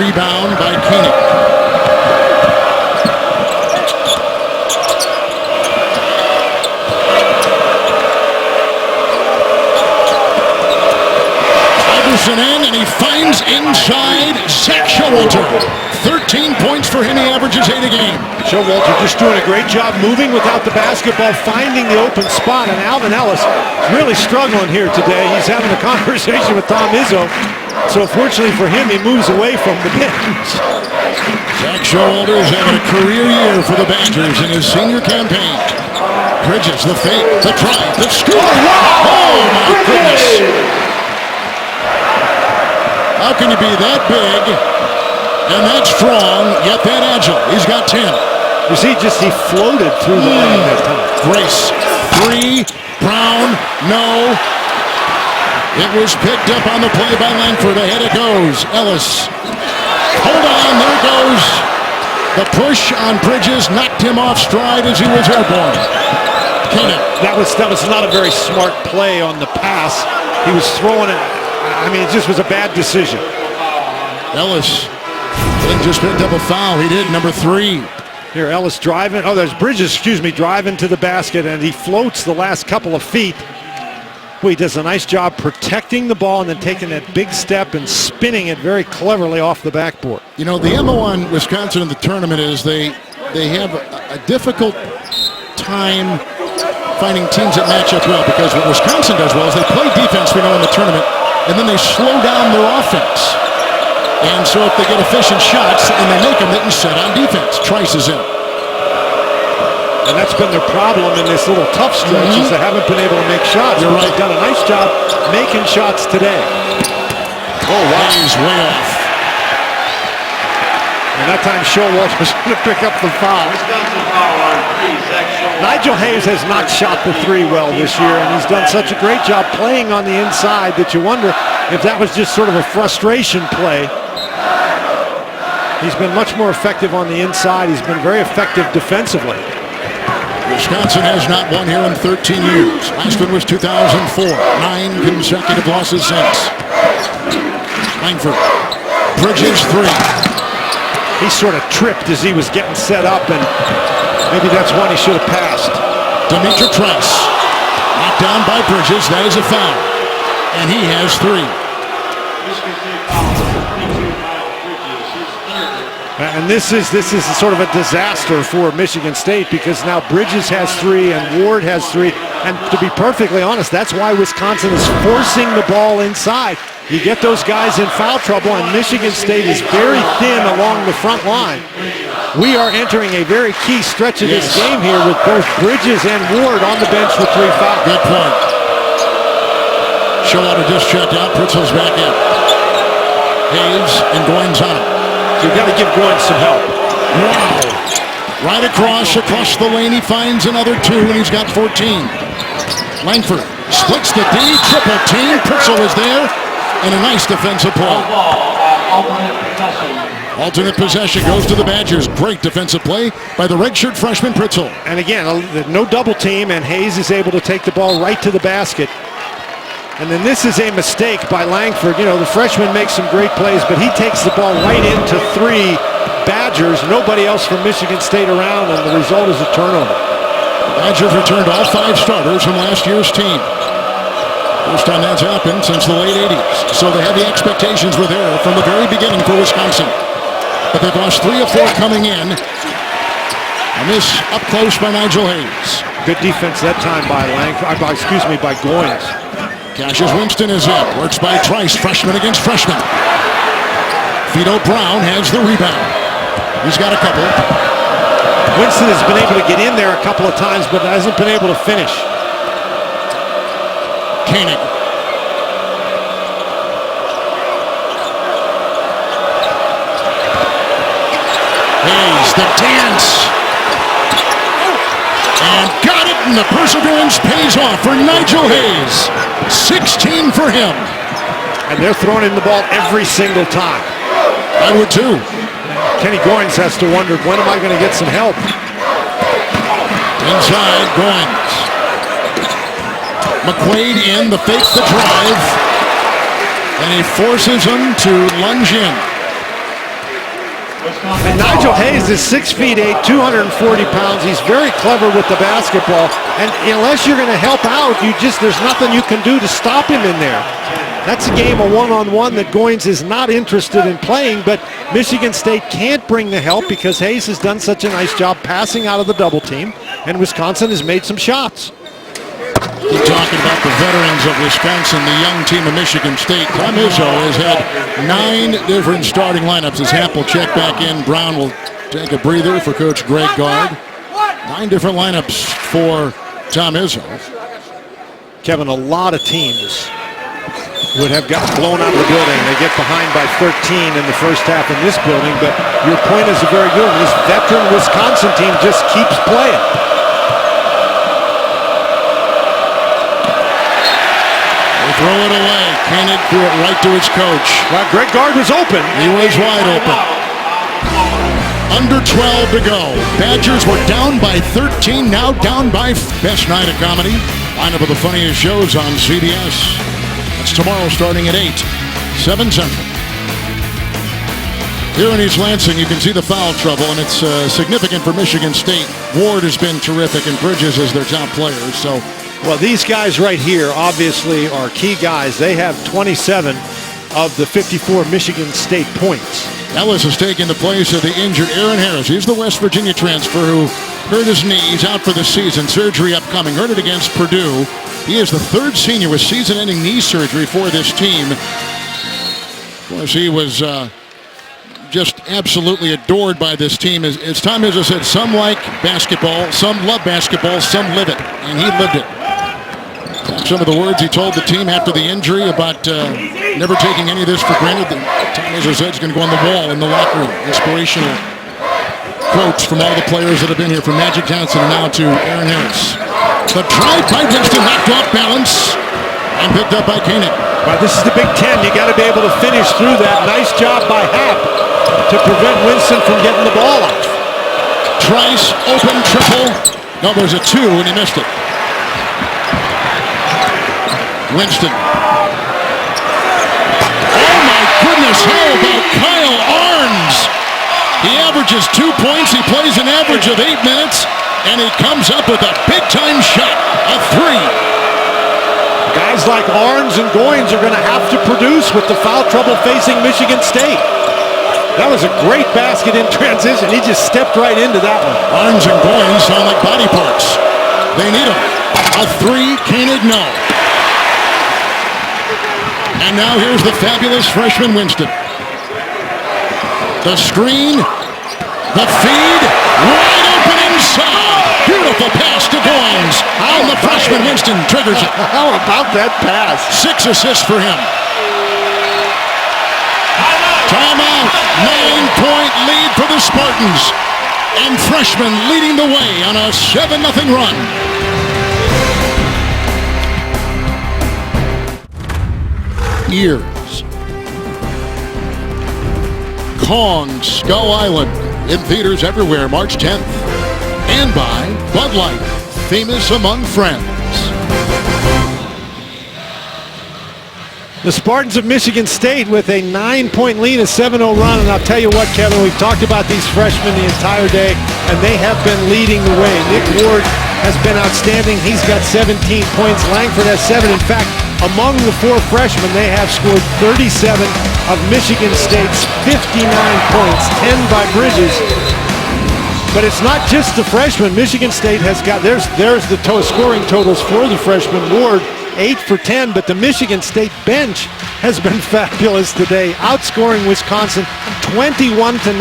Rebound by Koenig. In, and he finds inside Zach Showalter. 13 points for him. He averages 8 a game. Showalter just doing a great job moving without the basketball, finding the open spot, and Alvin Ellis really struggling here today. He's having a conversation with Tom Izzo. So fortunately for him, he moves away from the bench. Zach Showalter is having a career year for the Badgers in his senior campaign. Bridges, the fake, the drive, the score. Oh my goodness. How can you be that big and that strong, yet that agile? He's got 10. You see, he floated through the lane that time. Grace, 3, Brown, no. It was picked up on the play by Langford. Ahead it goes. Ellis. Hold on, there goes The push on Bridges knocked him off stride as he was airborne. Koenig. That was not a very smart play on the pass. He was throwing it. I mean, it just was a bad decision. Ellis just picked up a foul. He did, number 3. Here, Ellis driving. Oh, there's Bridges, driving to the basket, and he floats the last couple of feet. Boy, he does a nice job protecting the ball and then taking that big step and spinning it very cleverly off the backboard. You know, the MO on Wisconsin in the tournament is they have a difficult time finding teams that match up well, because what Wisconsin does well is they play defense, we know, in the tournament, and then they slow down their offense. And so if they get efficient shots and they make them, they can set on defense. Trice is in. And that's been their problem in this little tough stretch, is they haven't been able to make shots. You're right. They've done a nice job making shots today. Oh, wow. He's way off. And that time Showalter was going to pick up the foul. Wisconsin foul on 3, Zach Showalter. Nigel Hayes has not shot the 3 well this year, and he's done such a great job playing on the inside that you wonder if that was just sort of a frustration play. He's been much more effective on the inside. He's been very effective defensively. Wisconsin has not won here in 13 years. Last one was 2004. 9 consecutive losses since. Langford. Bridges 3. He sort of tripped as he was getting set up, and maybe that's one he should have passed. Dimitri Trice. Knocked down by Bridges. That is a foul. And he has 3. Michigan State foul, 22 foul, Bridges, his third. And this is sort of a disaster for Michigan State, because now Bridges has 3 and Ward has 3. And to be perfectly honest, that's why Wisconsin is forcing the ball inside. You get those guys in foul trouble, and Michigan State is very thin along the front line. We are entering a very key stretch of this game here with both Bridges and Ward on the bench with 3 fouls. Good point. Showalter just checked out. Pritzl's back in. Hayes and Goins on him. So you've got to give Goins some help. Wow. Right across the lane. He finds another 2, and he's got 14. Langford splits the D, triple team. Pritzl is there, and a nice defensive play. Alternate possession goes to the Badgers. Great defensive play by the redshirt freshman Pritzl. And again, no double team, and Hayes is able to take the ball right to the basket. And then this is a mistake by Langford. You know, the freshman makes some great plays, but he takes the ball right into 3 Badgers. Nobody else from Michigan State around, and the result is a turnover. Badgers returned all 5 starters from last year's team. First time that's happened since the late 80s. So the heavy expectations were there from the very beginning for Wisconsin. But they've lost 3 or 4 coming in. And this up close by Nigel Hayes. Good defense that time by by Goins. Cassius Winston is in. Works by Trice, freshman against freshman. Fido Brown has the rebound. He's got a couple. Winston has been able to get in there a couple of times, but hasn't been able to finish. Koenig. Hayes, the dance. And got it, and the perseverance pays off for Nigel Hayes. 16 for him. And they're throwing in the ball every single time. I would too. Kenny Goins has to wonder, when am I going to get some help? Inside, Goins. McQuaid in, the fake, the drive. And he forces him to lunge in. And Nigel Hayes is 6'8", 240 pounds. He's very clever with the basketball. And unless you're going to help out, there's nothing you can do to stop him in there. That's a game, a one-on-one that Goins is not interested in playing, but Michigan State can't bring the help because Hayes has done such a nice job passing out of the double team, and Wisconsin has made some shots. Keep talking about the veterans of Wisconsin, the young team of Michigan State. Tom Izzo has had 9 different starting lineups as Happ will check back in. Brown will take a breather for Coach Greg Gard. 9 different lineups for Tom Izzo. Kevin, a lot of teams would have gotten blown out of the building. They get behind by 13 in the first half in this building, but your point is a very good one. This veteran Wisconsin team just keeps playing. They throw it away. Koenig threw it right to his coach. Well, Greg Gard was open. He was wide open. Under 12 to go. Badgers were down by 13, now down by Best Night of Comedy. Lineup of the funniest shows on CBS. That's tomorrow starting at 8, 7 Central. Here in East Lansing, you can see the foul trouble, and it's significant for Michigan State. Ward has been terrific, and Bridges is their top player. So, well, these guys right here obviously are key guys. They have 27 of the 54 Michigan State points. Ellis has taken the place of the injured Aaron Harris. He's the West Virginia transfer who hurt his knee. He's out for the season. Surgery upcoming. Hurt it against Purdue. He is the third senior with season-ending knee surgery for this team. Of course, he was just absolutely adored by this team. As Tom Izzo said, some like basketball, some love basketball, some live it, and he lived it. Some of the words he told the team after the injury about never taking any of this for granted. Tom Izzo said he's going to go on the wall in the locker room. Inspirational quotes from all the players that have been here, from Magic Johnson and now to Aaron Harris. The drive by Winston, knocked off balance and picked up by Koenig. Well, this is the Big Ten. You got to be able to finish through that. Nice job by Happ to prevent Winston from getting the ball off. Trice, open triple. No, there's a 2 and he missed it. Winston. Oh my goodness, how about Kyle Arns? He averages 2 points. He plays an average of 8 minutes, and he comes up with a big-time shot, a 3. Guys like Arns and Goins are going to have to produce with the foul trouble facing Michigan State. That was a great basket in transition. He just stepped right into that one. Arns and Goins sound like body parts. They need them. A 3, Koenig, no. And now here's the fabulous freshman Winston. The screen, the feed, wide open inside. Beautiful pass to Goins. And the freshman Winston triggers it. How about that pass? 6 assists for him. Timeout. 9-point lead for the Spartans. And freshman leading the way on a 7-0 run. Years. Kong Skull Island in theaters everywhere March 10th. And by Bud Light, famous among friends. The Spartans of Michigan State with a 9-point lead, a 7-0 run. And I'll tell you what, Kevin, we've talked about these freshmen the entire day, and they have been leading the way. Nick Ward has been outstanding. He's got 17 points. Langford has 7. In fact, among the 4 freshmen, they have scored 37 of Michigan State's 59 points, 10 by Bridges. But it's not just the freshmen. Michigan State has got, there's the scoring totals for the freshman. Ward, 8 for 10, but the Michigan State bench has been fabulous today, outscoring Wisconsin 21-9,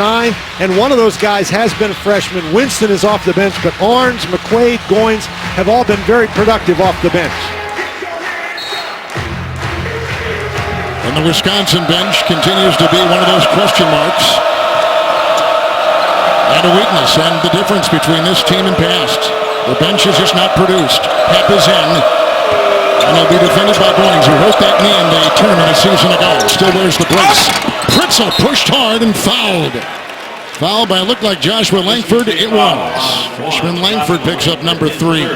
and one of those guys has been a freshman. Winston is off the bench, but Arns, McQuaid, Goins have all been very productive off the bench. And the Wisconsin bench continues to be one of those question marks and a weakness, and the difference between this team and past. The bench is just not produced. Pep is in, and he'll be defended by Goins, who hurt that knee in the tournament a season ago. Still wears the brace. Pritzl pushed hard and fouled. Fouled by, looked like Joshua Langford. It was. Freshman Langford picks up number 3.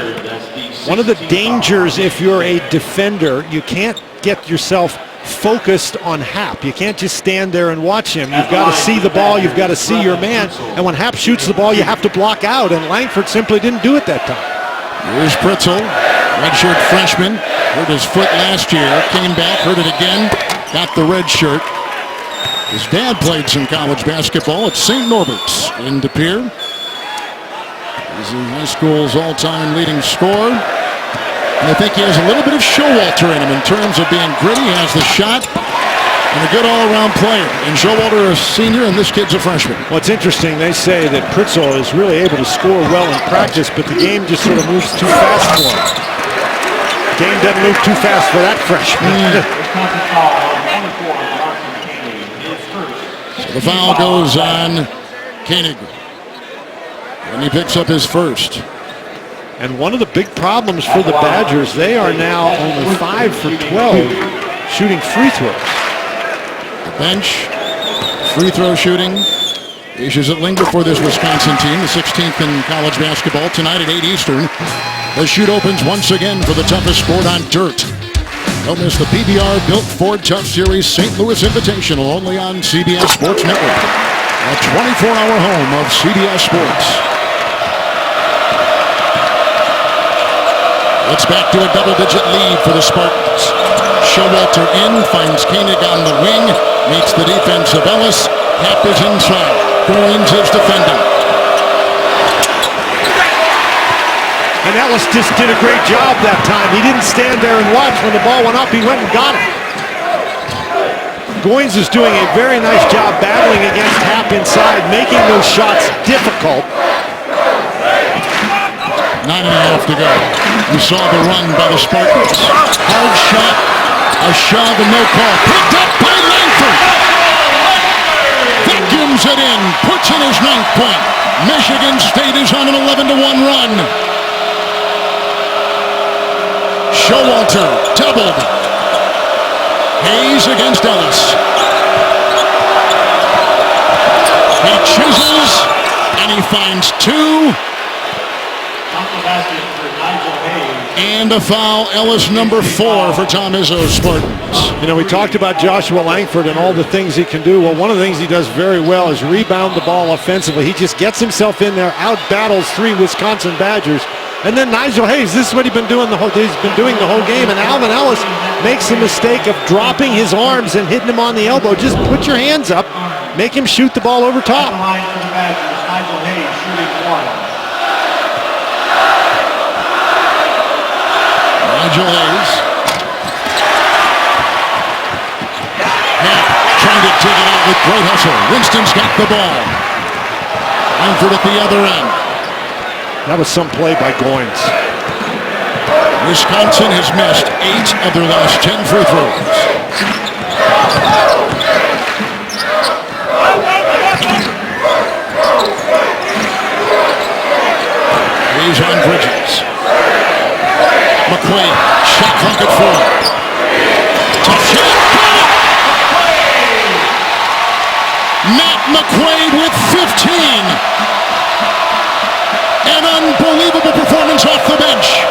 One of the dangers if you're a defender, you can't get yourself focused on Happ. You can't just stand there and watch him. You've got to see the ball. You've got to see your man. And when Happ shoots the ball, you have to block out. And Langford simply didn't do it that time. Here's Pritzl, redshirt freshman. Hurt his foot last year. Came back, hurt it again. Got the red shirt. His dad played some college basketball at St. Norbert's in De Pere. He's high school's all-time leading scorer. And I think he has a little bit of Showalter in him in terms of being gritty. He has the shot and a good all-around player. And Showalter is a senior, and this kid's a freshman. Well, it's interesting. They say that Pritzl is really able to score well in practice, but the game just sort of moves too fast for him. The game doesn't move too fast for that freshman. So the foul goes on Koenig. And he picks up his first. And one of the big problems for the Badgers, they are now only 5 for 12 shooting free throws. The bench, free throw shooting Aces that linger for this Wisconsin team, the 16th in college basketball, tonight at 8 Eastern. The shoot opens once again for the toughest sport on dirt. Don't miss the PBR Built Ford Tough Series St. Louis Invitational, only on CBS Sports Network. A 24-hour home of CBS Sports. It's back to a double-digit lead for the Spartans. Showalter in, finds Koenig on the wing, meets the defense of Ellis. Happ is inside. Goins is defending. And Ellis just did a great job that time. He didn't stand there and watch. When the ball went up, he went and got it. Goins is doing a very nice job battling against Happ inside, making those shots difficult. 9.5 to go. You saw the run by the Spartans. Hard shot, a shove and no call. Picked up by Langford. Vacuums it in, puts in his 9th point. Michigan State is on an 11-1 run. Showalter doubled. Hayes against Ellis. He chisels and he finds 2. And a foul, Ellis number 4 for Tom Izzo's Spartans. You know, we talked about Joshua Langford and all the things he can do. Well, one of the things he does very well is rebound the ball offensively. He just gets himself in there, out battles 3 Wisconsin Badgers. And then Nigel Hayes, this is what he's been doing the whole game. And Alvin Ellis makes the mistake of dropping his arms and hitting him on the elbow. Just put your hands up, make him shoot the ball over top. Line for the Badgers, Nigel Hayes shooting 1. Nigel Hayes. Happ trying to dig it out with great hustle. Winston's got the ball. Langford at the other end. That was some play by Goins. Wisconsin has missed 8 of their last 10 free throws. Hayes on Bridges. McQuaid, shot clock at 4. Tough shot. Matt McQuaid with 15. An unbelievable performance off the bench.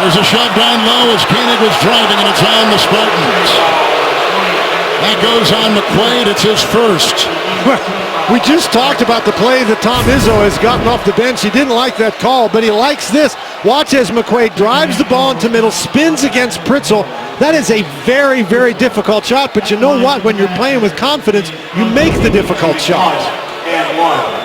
There's a shot down low as Koenig was driving, and it's on the Spartans. That goes on McQuaid. It's his first. We just talked about the play that Tom Izzo has gotten off the bench. He didn't like that call, but he likes this. Watch as McQuaid drives the ball into middle, spins against Pritzl. That is a very, very difficult shot, but you know what? When you're playing with confidence, you make the difficult shots. And 1.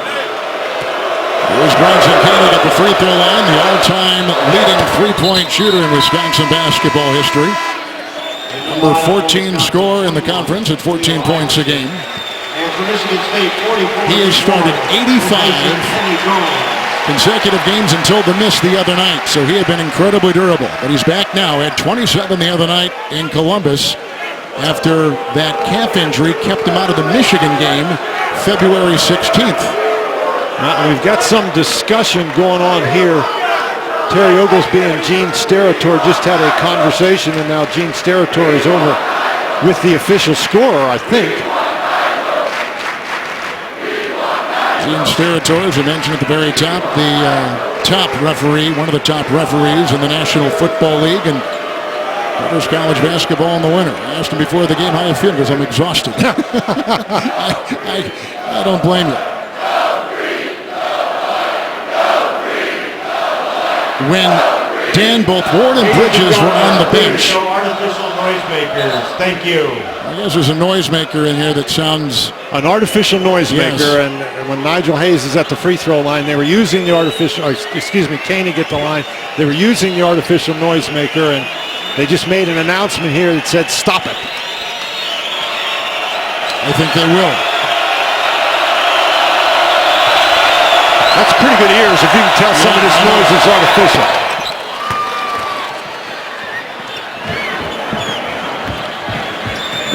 Here's Bronson Koenig at the free throw line, the all-time leading three-point shooter in Wisconsin basketball history. Number 14 scorer in the conference at 14 points a game. And for Michigan State, 44. He has started 85 consecutive games until the miss the other night, so he had been incredibly durable. But he's back now, had 27 the other night in Columbus after that calf injury kept him out of the Michigan game February 16th. We've got some discussion going on here. Terry Oglesby and Gene Steratore just had a conversation, and now Gene Steratore is over with the official scorer, I think. Gene Steratore, as I mentioned at the very top, the top referee, one of the top referees in the National Football League, and covers college basketball in the winter. I asked him before the game how you feel, because I'm exhausted. I don't blame you. When Dan, both Ward and Bridges were on the bench. No artificial noisemakers. Thank you. I guess there's a noisemaker in here that sounds... An artificial noisemaker, Yes. and when Nigel Hayes is at the free throw line, they were using the artificial, Koenig at the line, they were using the artificial noisemaker, and they just made an announcement here that said, stop it. I think they will. That's pretty good ears if you can tell some of this noise is artificial.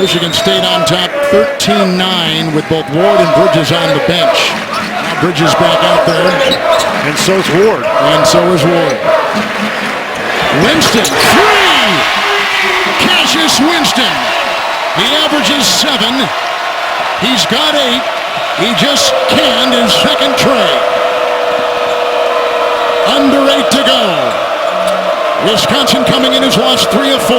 Michigan State on top 13-9 with both Ward and Bridges on the bench. Now Bridges back out there. And so's Ward. And so is Ward. Winston, 3! Cassius Winston. He averages 7. He's got 8. He just canned his second tray. Under 8 to go. Wisconsin coming in has lost 3 of 4.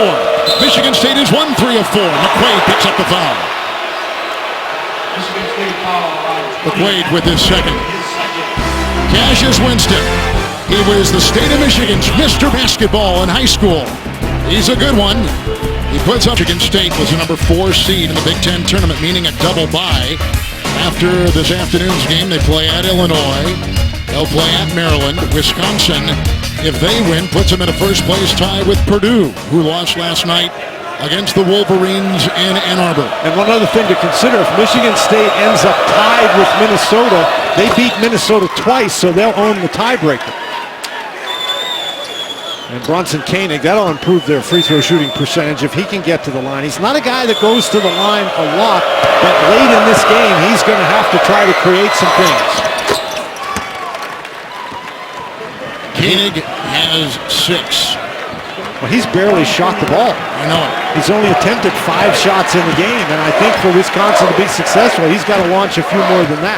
Michigan State has won 3 of 4. McQuaid picks up the foul. Michigan State foul on McQuaid with his second. Cassius Winston. He was the state of Michigan's Mr. Basketball in high school. He's a good one. He puts up Michigan State was the number 4 seed in the Big Ten tournament, meaning a double bye. After this afternoon's game, they play at Illinois. They'll play at Maryland. Wisconsin, if they win, puts them in a first-place tie with Purdue, who lost last night against the Wolverines in Ann Arbor. And one other thing to consider, if Michigan State ends up tied with Minnesota, they beat Minnesota twice, so they'll own the tiebreaker. And Bronson Koenig, that'll improve their free throw shooting percentage if he can get to the line. He's not a guy that goes to the line a lot, but late in this game, he's going to have to try to create some things. Koenig has 6. Well, he's barely shot the ball. I know it. He's only attempted 5 shots in the game, and I think for Wisconsin to be successful, he's got to launch a few more than that.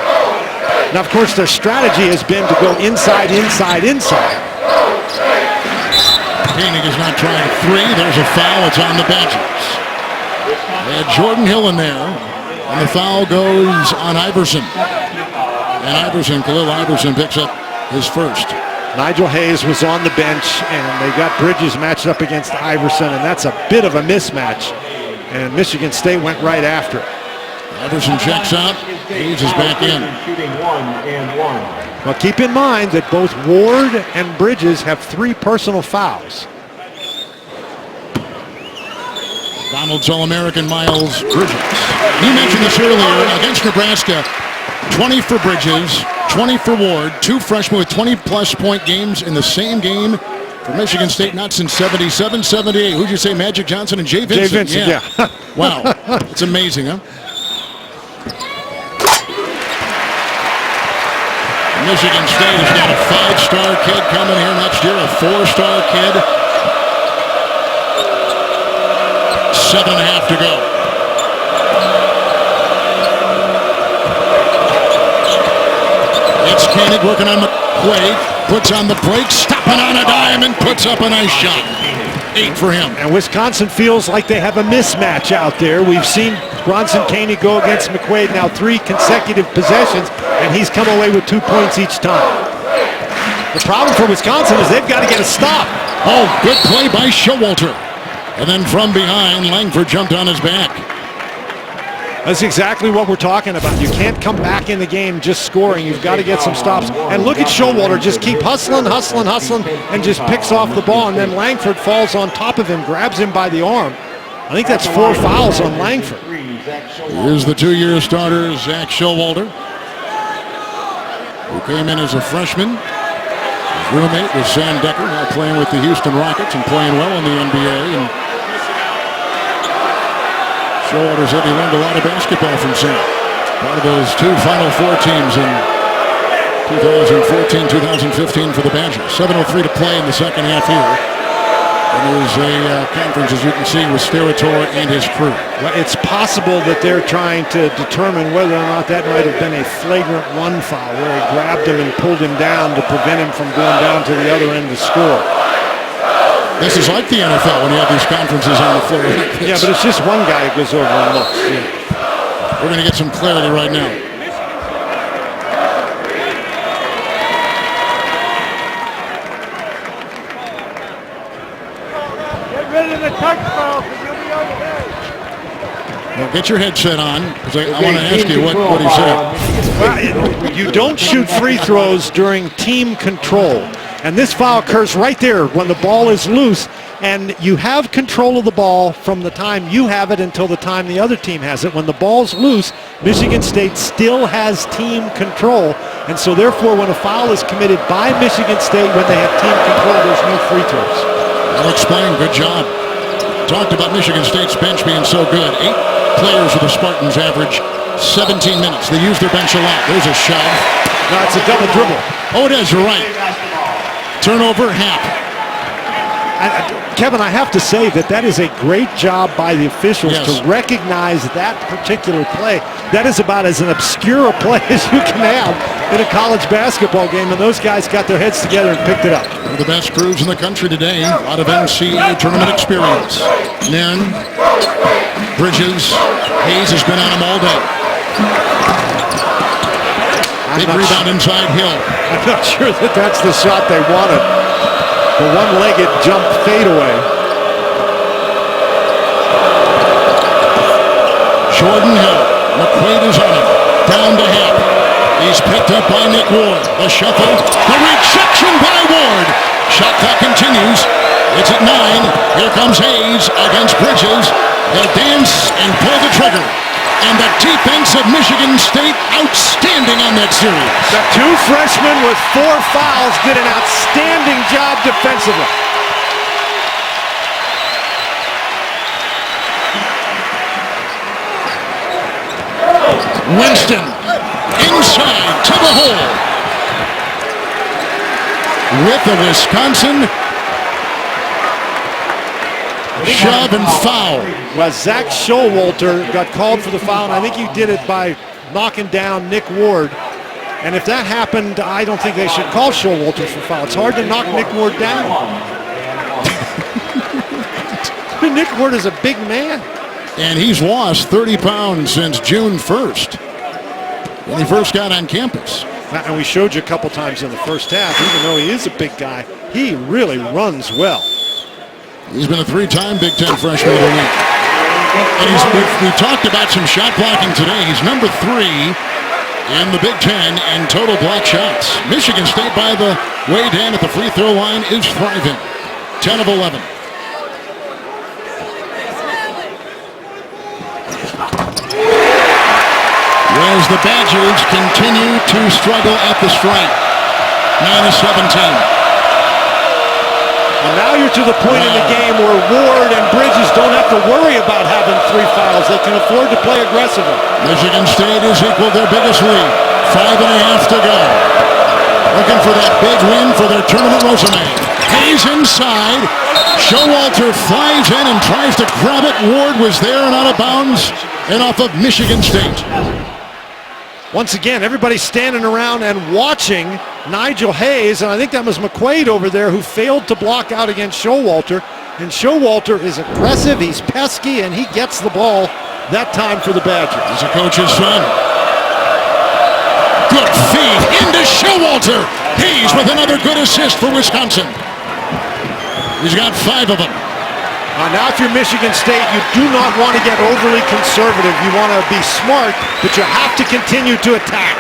Now, of course, their strategy has been to go inside, inside, inside. Koenig is not trying 3. There's a foul. It's on the Badgers. They had Jordan Hill in there, and the foul goes on Iverson. And Khalil Iverson picks up his first. Nigel Hayes was on the bench, and they got Bridges matched up against Iverson, and that's a bit of a mismatch. And Michigan State went right after it. Iverson checks out. Hayes is back in. Shooting 1-1. Well, keep in mind that both Ward and Bridges have 3 personal fouls. Donald's All-American Miles Bridges. You mentioned this earlier against Nebraska. 20 for Bridges, 20 for Ward. 2 freshmen with 20-plus point games in the same game for Michigan State, not since 77, 78. Who'd you say, Magic Johnson and Jay Vincent? Jay Vincent, yeah. Wow, it's amazing, huh? Michigan State has got a 5-star kid coming here next year, a 4-star kid. 7.5 to go. It's Koenig working on McQuaid, puts on the brakes, stopping on a dime, and puts up a nice shot. 8 for him. And Wisconsin feels like they have a mismatch out there. We've seen Bronson Koenig go against McQuaid now 3 consecutive possessions, and he's come away with 2 points each time. The problem for Wisconsin is they've got to get a stop. Oh, good play by Showalter. And then from behind, Langford jumped on his back. That's exactly what we're talking about. You can't come back in the game just scoring. You've got to get some stops. And look at Showalter just keep hustling, and just picks off the ball. And then Langford falls on top of him, grabs him by the arm. I think that's 4 fouls on Langford. Here's the 2-year starter, Zach Showalter, who came in as a freshman. His roommate was Sam Decker, now playing with the Houston Rockets and playing well in the NBA. And Showalter said he learned a lot of basketball from Sam. Part of those 2 Final Four teams in 2014, 2015 for the Badgers. 7:03 to play in the second half here. And there's a conference, as you can see, with Steratore and his crew. Well, it's possible that they're trying to determine whether or not that might have been a flagrant 1 foul, where he grabbed him and pulled him down to prevent him from going down to the other end to score. This is like the NFL when you have these conferences on the floor. Yeah, but it's just one guy who goes over and looks. Yeah. We're going to get some clarity right now. Get rid of the touch foul, because you'll be over there. Now get your headset on, because I want to ask you what he said. Well, you don't shoot free throws during team control. And this foul occurs right there when the ball is loose, and you have control of the ball from the time you have it until the time the other team has it. When the ball's loose, Michigan State still has team control, and so therefore when a foul is committed by Michigan State when they have team control, there's no free throws. I'll explain. Good job. Talked about Michigan State's bench being so good. 8 players for the Spartans average 17 minutes. They use their bench a lot. There's a shove. No, it's a double dribble. Oh, it is. You're right. Turnover, Happ. Kevin, I have to say that is a great job by the officials to recognize that particular play, that is about as an obscure a play as you can have in a college basketball game, and those guys got their heads together and picked it up. One of the best crews in the country today. A lot of NCAA tournament experience. Nairn, Bridges, Hayes has been on him all day. Big rebound inside Hill. I'm not sure that that's the shot they wanted. The one-legged jump fadeaway. Jordan Hill. McQuaid is on him. Down to Hill. He's picked up by Nick Ward. The shuffle. The rejection by Ward. Shot clock continues. It's at 9. Here comes Hayes against Bridges. They'll dance and pull the trigger. And the defense of Michigan State outstanding on that series. The two freshmen with 4 fouls did an outstanding job defensively. Winston inside to the hole. With the Wisconsin shove and foul. Well, Zach Showalter got called for the foul, and I think he did it by knocking down Nick Ward. And if that happened, I don't think they should call Showalter for foul. It's hard to knock Nick Ward down. Nick Ward is a big man. And he's lost 30 pounds since June 1st, when he first got on campus. And we showed you a couple times in the first half, even though he is a big guy, he really runs well. He's been a 3-time Big Ten Freshman of the Week. And we talked about some shot blocking today. He's number 3 in the Big Ten in total block shots. Michigan State, by the way, Dan, at the free throw line is thriving. 10 of 11. Whereas the Badgers continue to struggle at the stripe. 9 of 17. And now you're to the point in the game where Ward and Bridges don't have to worry about having 3 fouls. They can afford to play aggressively. Michigan State has equaled their biggest lead. 5.5 to go. Looking for that big win for their tournament resume. Hayes inside. Showalter flies in and tries to grab it. Ward was there and out of bounds and off of Michigan State. Once again, everybody's standing around and watching Nigel Hayes, and I think that was McQuaid over there who failed to block out against Showalter. And Showalter is aggressive, he's pesky, and he gets the ball that time for the Badgers. He's a coach's son. Good feed into Showalter. Hayes with another good assist for Wisconsin. He's got 5 of them. Now if you're Michigan State, you do not want to get overly conservative. You want to be smart, but you have to continue to attack.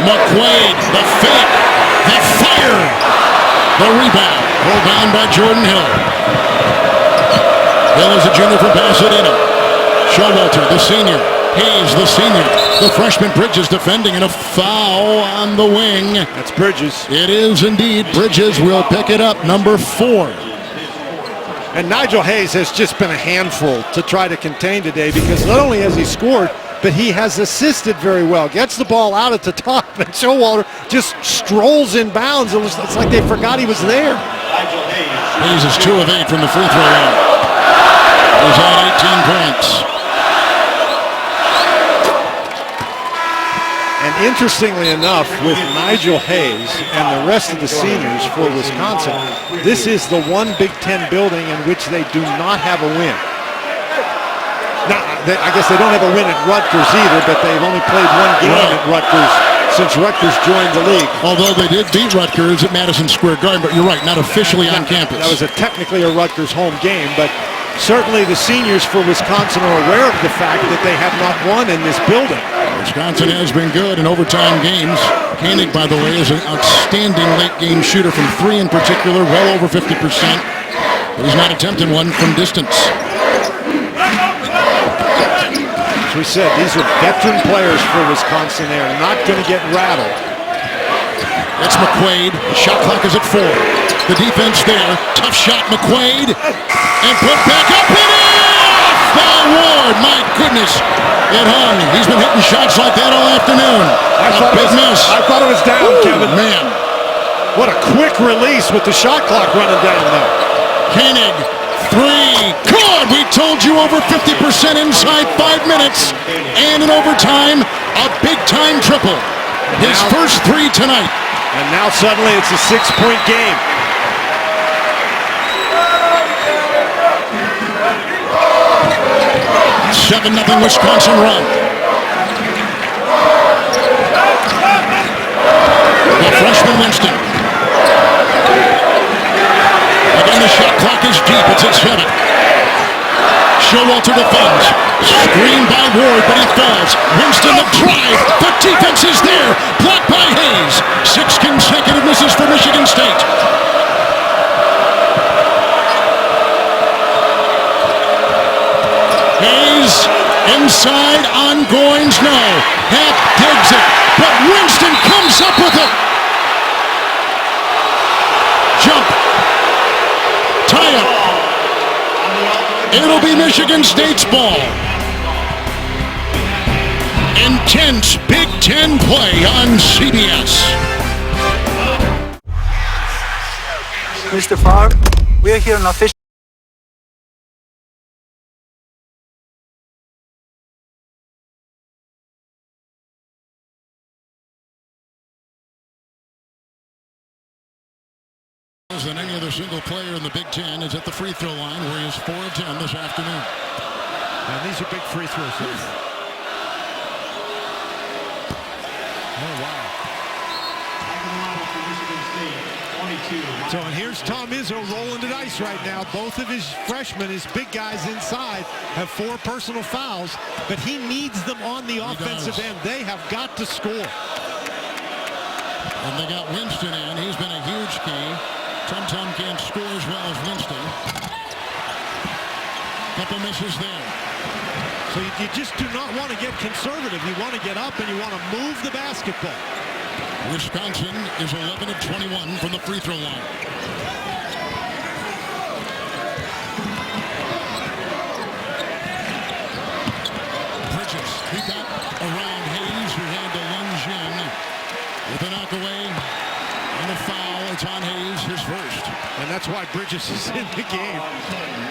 McQuaid, the fake, the fire, the rebound. Pulled down by Jordan Hill. Hill is a junior from Pasadena. Showalter, the senior. Hayes, the senior. The freshman Bridges defending, and a foul on the wing. That's Bridges. It is indeed. Bridges will pick it up, number 4. And Nigel Hayes has just been a handful to try to contain today, because not only has he scored, but he has assisted very well. Gets the ball out at the top, and Showalter just strolls in bounds. It's like they forgot he was there. Hayes is 2 of 8 from the free throw line. He's on 18 points. And interestingly enough, with Nigel Hayes and the rest of the seniors for Wisconsin, this is the one Big Ten building in which they do not have a win. Now, I guess they don't have a win at Rutgers either, but they've only played 1 game at Rutgers since Rutgers joined the league. Although they did beat Rutgers at Madison Square Garden, but you're right, not officially on campus. That was technically a Rutgers home game, but certainly the seniors for Wisconsin are aware of the fact that they have not won in this building. Wisconsin has been good in overtime games. Koenig, by the way, is an outstanding late-game shooter from 3 in particular, well over 50%. But he's not attempting one from distance. As we said, these are veteran players for Wisconsin. They are not going to get rattled. It's McQuaid. Shot clock is at 4. The defense there. Tough shot, McQuaid. And put back up and in! By Ward. My goodness. It hung. He's been hitting shots like that all afternoon. I thought it was down, Kevin. Man. What a quick release with the shot clock running down there. Koenig, three, good! We told you over 50% inside 5 minutes. And in overtime, a big-time triple. His first three tonight. And now suddenly it's a 6-point game. Seven 0 Wisconsin run. The freshman Winston. Again, the shot clock is deep. It's at 7. Showalter defends. Screen by Ward, but he falls. Winston the drive. The defense is there. Blocked by Hayes. 6 consecutive misses for Michigan State. Hayes inside on Goins. No. Happ digs it, but Winston comes up with it. Jump. Tie up. It'll be Michigan State's ball. Intense Big Ten play on CBS. Mr. Favre, we are here on official. Than any other single player in the Big Ten is at the free throw line, where he is 4 of 10 this afternoon. And these are big free throws here. Oh, wow. So, and here's Tom Izzo rolling the dice right now. Both of his freshmen, his big guys inside, have 4 personal fouls, but he needs them on the offensive end. They have got to score. And they got Winston in. He's been a huge key. Tum can't score as well as Winston. Couple misses there. So you just do not want to get conservative. You want to get up and you want to move the basketball. Wisconsin is 11 of 21 from the free throw line. Bridges, he got around Hayes, who had to lunge in with a knockaway and a foul. It's on Hayes, his first. And that's why Bridges is in the game.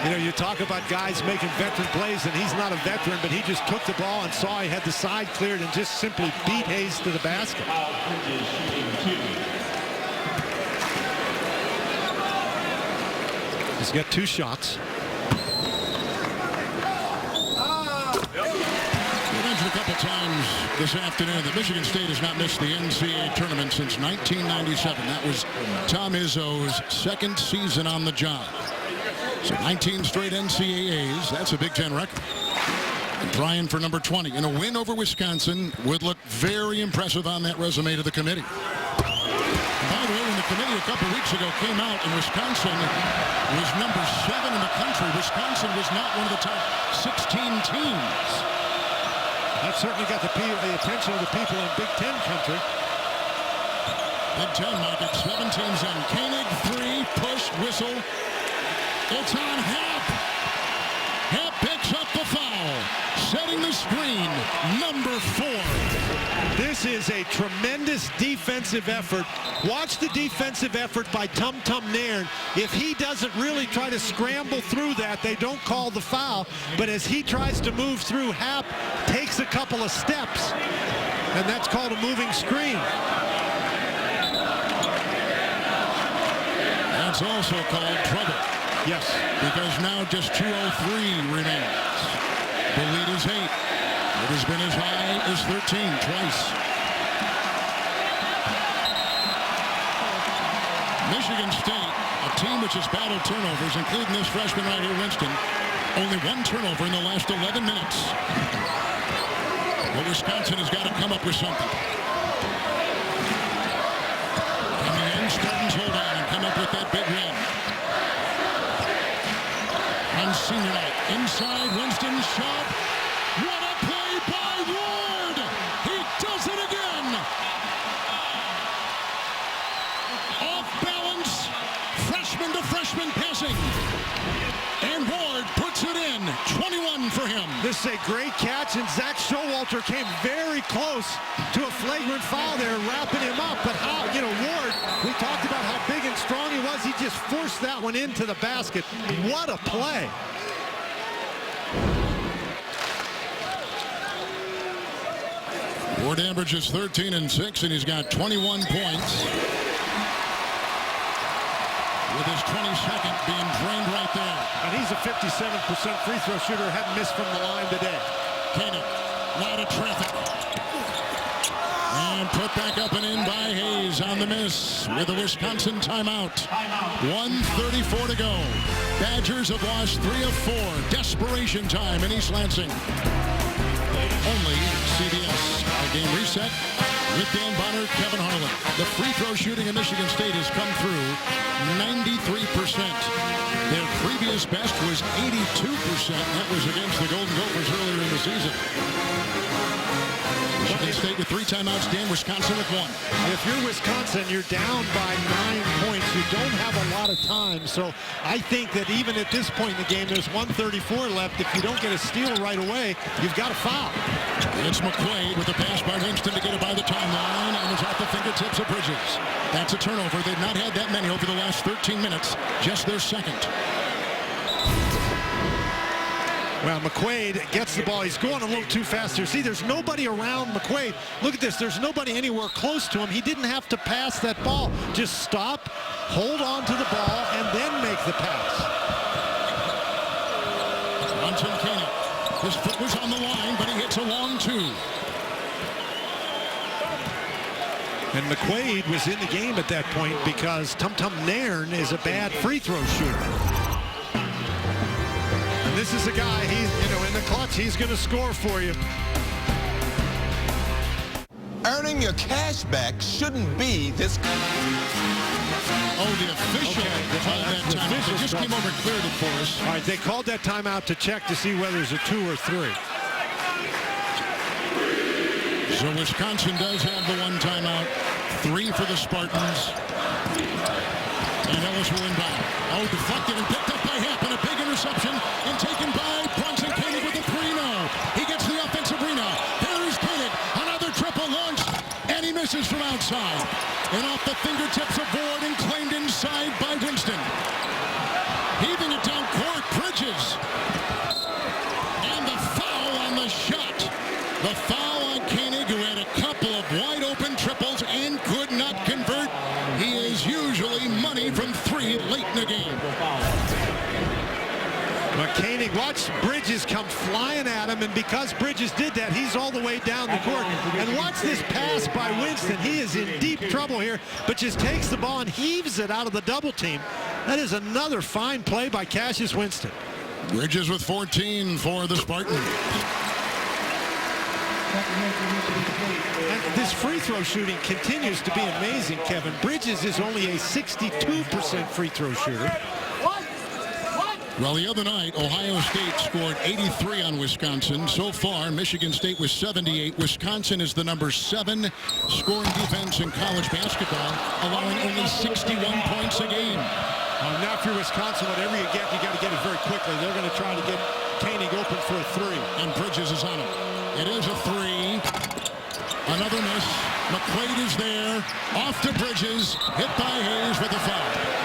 You know, you talk about guys making veteran plays, and he's not a veteran, but he just took the ball and saw he had the side cleared and just simply beat Hayes to the basket. He's got 2 shots. A couple times this afternoon that Michigan State has not missed the NCAA tournament since 1997. That was Tom Izzo's 2nd season on the job. So 19 straight NCAAs. That's a Big Ten record. And trying for number 20. And a win over Wisconsin would look very impressive on that resume to the committee. And by the way, when the committee a couple weeks ago came out and Wisconsin was number 7 in the country, Wisconsin was not one of the top 16 teams. That certainly got the attention of the people in Big Ten country. Big Ten market, 7 teams in. Koenig, 3, push, whistle. It's on Happ. Happ picks up the foul. Setting the screen, number 4. This is a tremendous defensive effort. Watch the defensive effort by Tum Nairn. If he doesn't really try to scramble through that, they don't call the foul. But as he tries to move through, Happ takes a couple of steps. And that's called a moving screen. That's also called trouble. Yes. Because now just 2:03 remains. The lead is 8. It has been as high as 13 twice. Michigan State, a team which has battled turnovers, including this freshman right here, Winston. Only 1 turnover in the last 11 minutes. Well, Wisconsin has got to come up with something. In the end, Spartans hold on and come up with that big win. On senior night, inside Winston's shot. What a play by Ward! He does it again! Off balance, freshman to freshman passing. And Ward puts it in, 21 for him. This is a great catch, and Zach Showalter came very close to a flagrant foul there, wrapping him up. But how, Ward, we talked about that one into the basket. What a play. Ward averages 13 and 6, and he's got 21 points. With his 22nd being drained right there. And he's a 57% free throw shooter. Hadn't missed from the line today. Koenig, lot of traffic. And put back up and in by Hayes on the miss with a Wisconsin timeout. 1:34 to go. Badgers have lost 3 of 4. Desperation time in East Lansing. Only CBS. Our game reset with Dan Bonner, Kevin Harlan. The free throw shooting in Michigan State has come through 93%. Their previous best was 82%. That was against the Golden Gophers earlier in the season. Michigan State with 3 timeouts. Dan, Wisconsin with 1. If you're Wisconsin, you're down by 9 points. You don't have a lot of time. So I think that even at this point in the game, there's 1:34 left. If you don't get a steal right away, you've got to foul. It's McQuaid with the pass by Winston to get it by the timeline, and it's at the fingertips of Bridges. That's a turnover. They've not had that many over the last 13 minutes. Just their second. Well, McQuaid gets the ball. He's going a little too fast here. See, there's nobody around McQuaid. Look at this. There's nobody anywhere close to him. He didn't have to pass that ball. Just stop, hold on to the ball, and then make the pass. Anton Koenig. His foot was on the line, but he hits a long 2. And McQuaid was in the game at that point because Tum Tum Nairn is a bad free throw shooter. And this is a guy, he's, in the clutch, he's going to score for you. Earning your cash back shouldn't be this. Oh, the official called that timeout. They just came over and cleared it for us. All right, they called that timeout to check to see whether it's a 2 or 3. So Wisconsin does have the 1 timeout. 3 for the Spartans. And Ellis will inbound. Oh, deflected and picked up by Happen. A big interception and taken by Bronson Koenig with a 3-0. He gets the offensive rebound. There is Koenig. Another triple launch. And he misses from outside. And off the fingertips of Ward and claimed inside by Winston. Heaving it down court, Bridges. And the foul on the shot. The foul on Koenig, who had a couple of wide open triples and could not convert. He is usually money from 3 late in the game. Koenig, watch Bridges come flying at him, and because Bridges did that, he's all the way down the court. And watch this pass by Winston. He is in deep trouble here, but just takes the ball and heaves it out of the double team. That is another fine play by Cassius Winston. Bridges with 14 for the Spartans. And this free throw shooting continues to be amazing, Kevin. Bridges is only a 62% free throw shooter. Well, the other night, Ohio State scored 83 on Wisconsin. So far, Michigan State was 78. Wisconsin is the number 7 scoring defense in college basketball, allowing only 61 points a game. Now if you're Wisconsin, whatever you got to get it very quickly. They're going to try to get Koenig open for a 3. And Bridges is on it. It is a 3. Another miss. McQuaid is there. Off to Bridges. Hit by Hayes with a foul.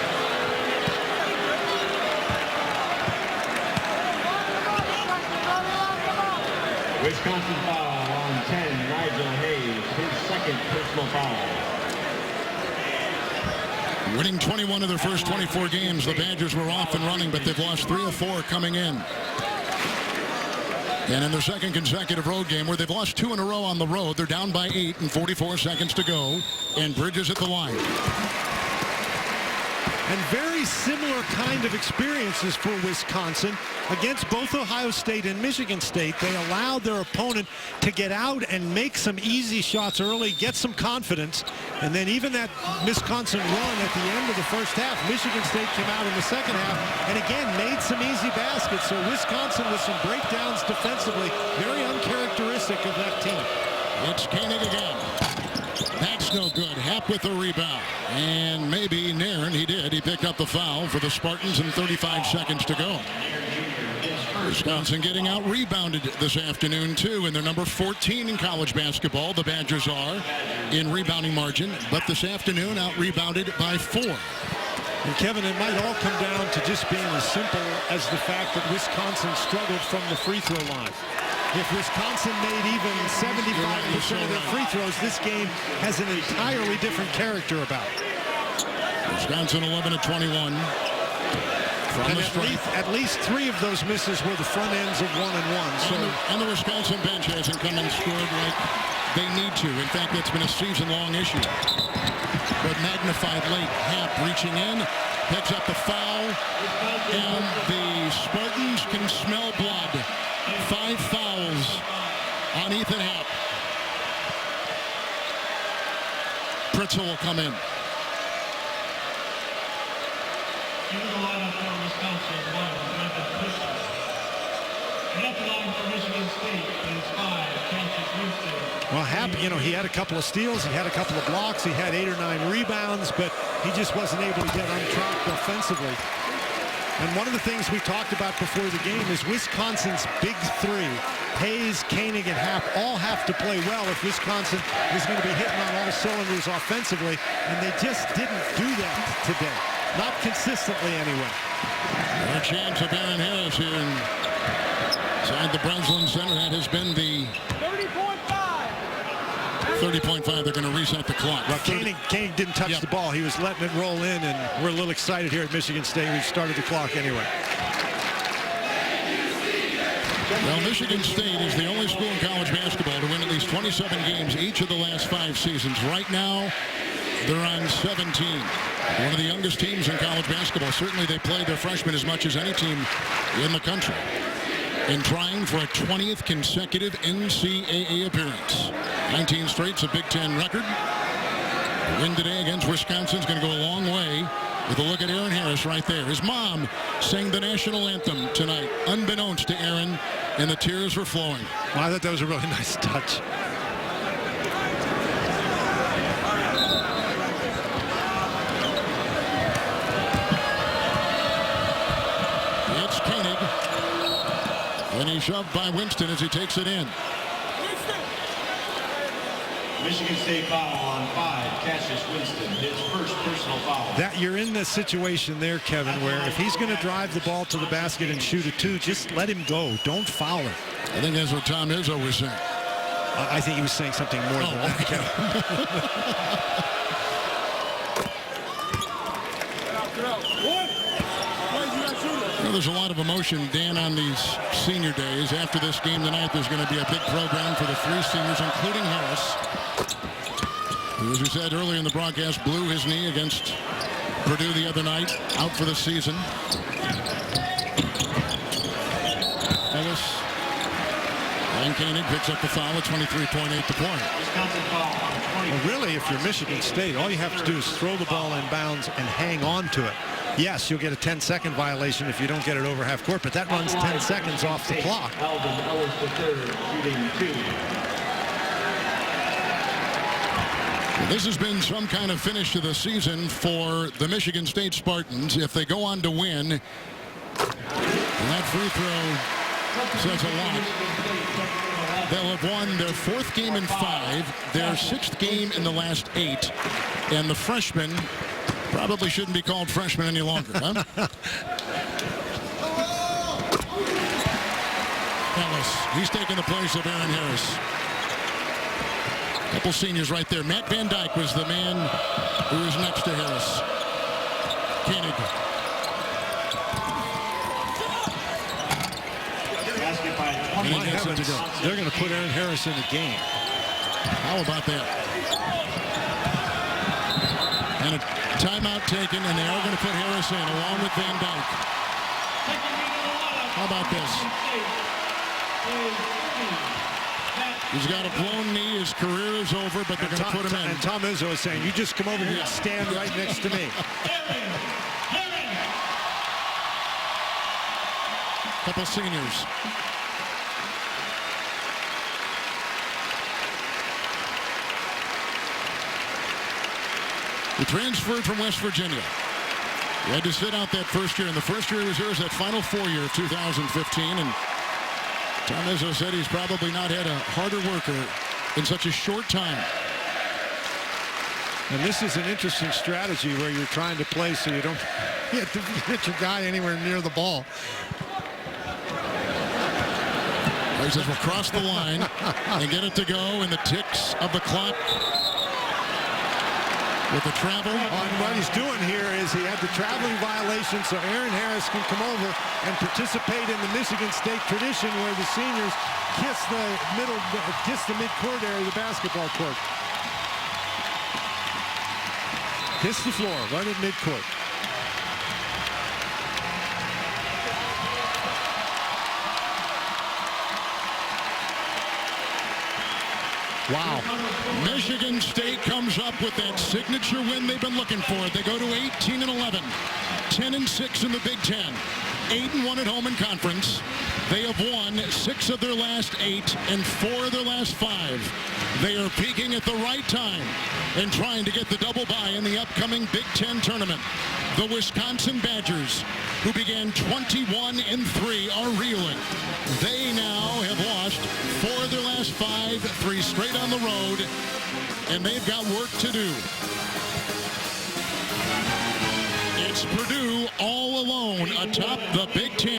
Wisconsin foul on 10, Nigel Hayes, his second personal foul. Winning 21 of their first 24 games, the Badgers were off and running, but they've lost 3 of 4 coming in. And in their second consecutive road game, where they've lost 2 in a row on the road, they're down by 8 and 44 seconds to go. And Bridges at the line. And very similar kind of experiences for Wisconsin against both Ohio State and Michigan State. They allowed their opponent to get out and make some easy shots early, get some confidence, and then even that Wisconsin run at the end of the first half, Michigan State came out in the second half and again made some easy baskets. So Wisconsin with some breakdowns defensively, very uncharacteristic of that team. It's Koenig again. That's no good. Happ with the rebound. And maybe Nairn, he did. He picked up the foul for the Spartans and 35 seconds to go. Wisconsin getting out-rebounded this afternoon, too, and they're number 14 in college basketball. The Badgers are in rebounding margin, but this afternoon out-rebounded by 4. And Kevin, it might all come down to just being as simple as the fact that Wisconsin struggled from the free throw line. If Wisconsin made even 75% of their free throws, this game has an entirely different character about it. Wisconsin 11 of 21. And at least 3 of those misses were the front ends of 1 and 1. So, and the Wisconsin bench hasn't come and scored like they need to. In fact, that's been a season-long issue. But magnified late. Happ reaching in, picks up the foul, and the Spartans can smell blood. 5 fouls on Ethan Happ. Pritzl will come in. Into the lineup for Wisconsin, 1, Brandon Pistol. And at the line for Michigan State is 5, Cassius Winston. well, Happ, he had a couple of steals, he had a couple of blocks, he had 8 or 9 rebounds, but he just wasn't able to get on track offensively. And one of the things we talked about before the game is Wisconsin's big 3, Hayes, Koenig, and Happ, all have to play well if Wisconsin is going to be hitting on all cylinders offensively, and they just didn't do that today. Not consistently, anyway. A chance of Aaron Harris here inside the Breslin Center. That has been the 30.5. They're going to reset the clock. Well, Koenig didn't touch the ball. He was letting it roll in, and we're a little excited here at Michigan State. We started the clock anyway. Well, Michigan State is the only school in college basketball to win at least 27 games each of the last 5 seasons. Right now, they're on 17. One of the youngest teams in college basketball. Certainly they play their freshmen as much as any team in the country. And trying for a 20th consecutive NCAA appearance. 19 straight's a Big Ten record. The win today against Wisconsin is going to go a long way. With a look at Aaron Harris right there. His mom sang the national anthem tonight, unbeknownst to Aaron, and the tears were flowing. Well, I thought that was a really nice touch. It's Koenig. And he's shoved by Winston as he takes it in. Michigan State foul on 5, Cassius Winston, his first personal foul. That you're in the situation there, Kevin, where if he's going to drive the ball to the basket and shoot a 2, just let him go. Don't foul him. I think that's what Tom Izzo was saying. I think he was saying something more than that, Kevin. There's a lot of emotion, Dan, on these senior days. After this game tonight, there's going to be a big program for the 3 seniors, including Harris, who, as we said earlier in the broadcast, blew his knee against Purdue the other night, out for the season. Ellis and Koenig picks up the foul at 23.8 to play. Well, really, if you're Michigan State, all you have to do is throw the ball in bounds and hang on to it. Yes, you'll get a 10-second violation if you don't get it over half court, but that runs 10 seconds off the clock. Alvin Ellis III shooting 2. This has been some kind of finish to the season for the Michigan State Spartans. If they go on to win, and that free throw says a lot. They'll have won their 4th game in 5, their 6th game in the last 8, and the freshmen probably shouldn't be called freshmen any longer, huh? Ellis, he's taking the place of Aaron Harris. Couple seniors right there. Matt Van Dyke was the man who was next to Harris. Koenig. They're going to put Aaron Harris in the game. How about that? And a timeout taken, and they are going to put Harris in along with Van Dyke. How about this? He's got a blown knee. His career is over, but they're going to put him in. And Tom Izzo is saying, you just come over here and stand right next to me. Couple seniors. He transferred from West Virginia. He had to sit out that first year, and the first year he was here was that Final Four year of 2015, and Tom Izzo said he's probably not had a harder worker in such a short time. And this is an interesting strategy where you're trying to play so you don't hit your guy anywhere near the ball. He says we'll cross the line and get it to go in the ticks of the clock. With the travel. And what he's doing here is he had the traveling violation so Aaron Harris can come over and participate in the Michigan State tradition where the seniors kiss the mid-court area of the basketball court. Kiss the floor right at mid-court. Wow. Michigan State comes up with that signature win they've been looking for. They go to 18-11, 10-6 in the Big Ten, 8-1 at home in conference. They have won 6 of their last 8 and 4 of their last 5. They are peaking at the right time and trying to get the double bye in the upcoming Big Ten tournament. The Wisconsin Badgers, who began 21-3, are reeling. They now have lost 4 of their last 5, 3 straight on the road, and they've got work to do. It's Purdue all alone atop the Big Ten.